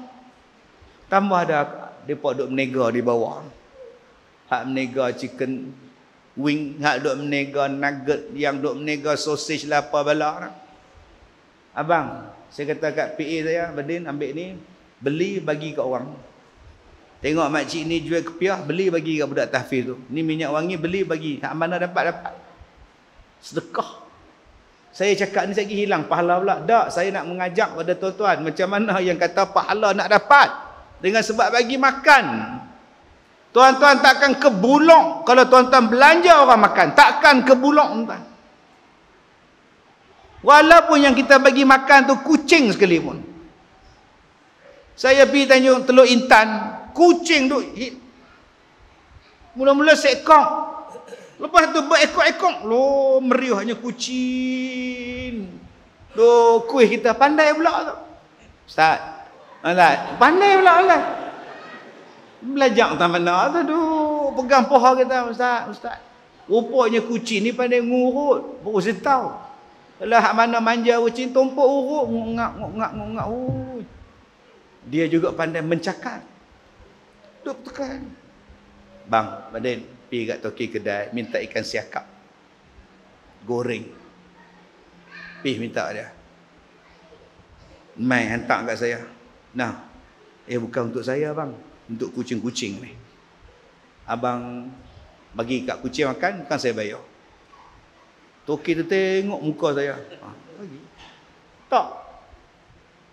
Tambah ada depa duk menega di bawah. Hak menega chicken wing, hak duk menega nugget, yang duk menega sausage lah apa bala. Abang, saya kata kat PA saya, Badin ambil ni, beli bagi kat orang. Tengok makcik ni jual kepiah, beli bagi kat budak tahfiz tu. Ni minyak wangi, beli bagi. Hak mana dapat. Sedekah. Saya cakap ni saya hilang pahala pula. Tak, saya nak mengajak pada tuan-tuan macam mana yang kata pahala nak dapat dengan sebab bagi makan. Tuan-tuan takkan kebulok kalau tuan-tuan belanja orang makan. Takkan kebulok tuan. Walaupun yang kita bagi makan tu kucing sekalipun. Saya pergi Tanjung Teluk Intan, kucing tu mula-mula seekor. Lepas tu berekor-ekor. Loh, meriahnya kucing. Loh, kuih kita pandai pula tu. Ustaz. Pandai pula lah. Belajar tak mana tu. Duh, pegang pohon kita. Ustaz. Rupanya kucing ni pandai ngurut. Baru saya tahu. Kalau hak mana manja kucing, tumpuk urut. Ngak. Dia juga pandai mencakap. Duk tekan. Bang, Badin, pergi kat toki kedai, minta ikan siakap. Goreng. Pergi minta dia. Mai hantar kat saya. Nah, bukan untuk saya bang. Untuk kucing-kucing ni. Abang bagi kat kucing makan, bukan saya bayar. Toki tu tengok muka saya. Bagi. Tak.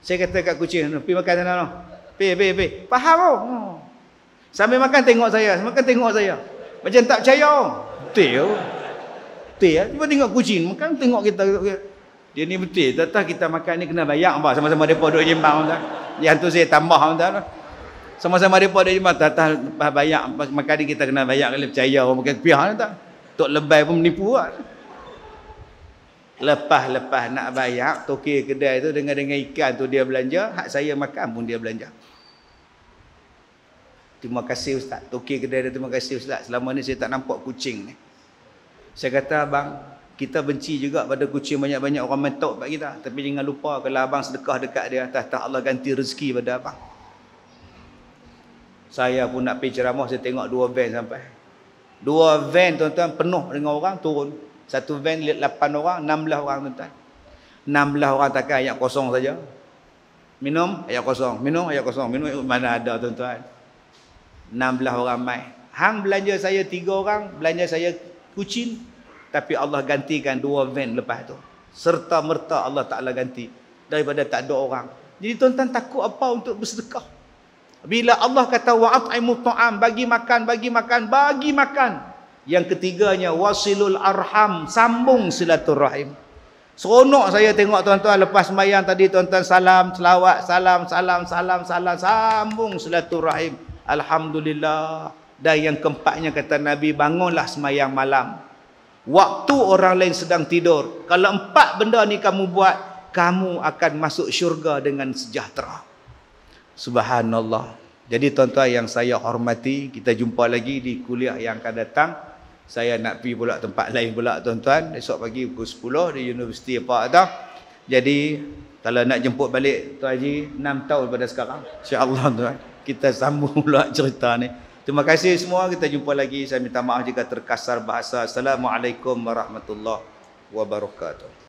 Saya kata kat kucing, pergi makan sana no. Pergi. Faham tak? Sambil makan tengok saya. Macam tak percaya. Betul. Cuba tengok kucing. Makan tengok kita. Dia ni betul. Tak kita makan ni kena bayar. Sama-sama mereka duduk jembang. Yang tu saya tambah. Sama-sama mereka duduk jembang. Tak bayar. Makan ni kita kena bayar. Kalau percaya orang makan pihak. Tok lebay pun menipu. Lepas nak bayar. Toki kedai tu dengan ikan tu dia belanja. Hak saya makan pun dia belanja. Terima kasih Ustaz. Toki kedai dia, terima kasih Ustaz. Selama ni saya tak nampak kucing ni. Saya kata abang, kita benci juga pada kucing banyak-banyak orang mentok kat kita. Tapi jangan lupa kalau abang sedekah dekat dia, tak Allah ganti rezeki pada abang. Saya pun nak pergi ceramah, saya tengok 2 van sampai. 2 van tuan-tuan penuh dengan orang turun. 1 van 8 orang, 16 orang tuan-tuan. 16 orang takkan ayat kosong saja. Minum ayat kosong, minum mana ada tuan-tuan. 16 orang mai. Hang belanja saya 3 orang, belanja saya kucing, tapi Allah gantikan 2 van lepas tu. Serta merta Allah Taala ganti daripada tak ada orang. Jadi tuan-tuan takut apa untuk bersedekah? Bila Allah kata wa'at'imut ta'am, bagi makan. Yang ketiganya wasilul arham, sambung silaturahim. Seronok saya tengok tuan-tuan lepas sembahyang tadi tuan-tuan salam, selawat, salam, sambung silaturahim. Alhamdulillah. Dan yang keempatnya kata Nabi, bangunlah sembahyang malam waktu orang lain sedang tidur. Kalau 4 benda ni kamu buat, kamu akan masuk syurga dengan sejahtera. Subhanallah. Jadi tuan-tuan yang saya hormati, kita jumpa lagi di kuliah yang akan datang. Saya nak pergi pula tempat lain pula tuan-tuan. Esok pagi pukul 10 di Universiti apa dah. Jadi kalau nak jemput balik Tuan Haji 6 tahun pada sekarang, insya-Allah tuan, kita sambung pula cerita ni. Terima kasih semua, kita jumpa lagi. Saya minta maaf jika terkasar bahasa. Assalamualaikum warahmatullahi wabarakatuh.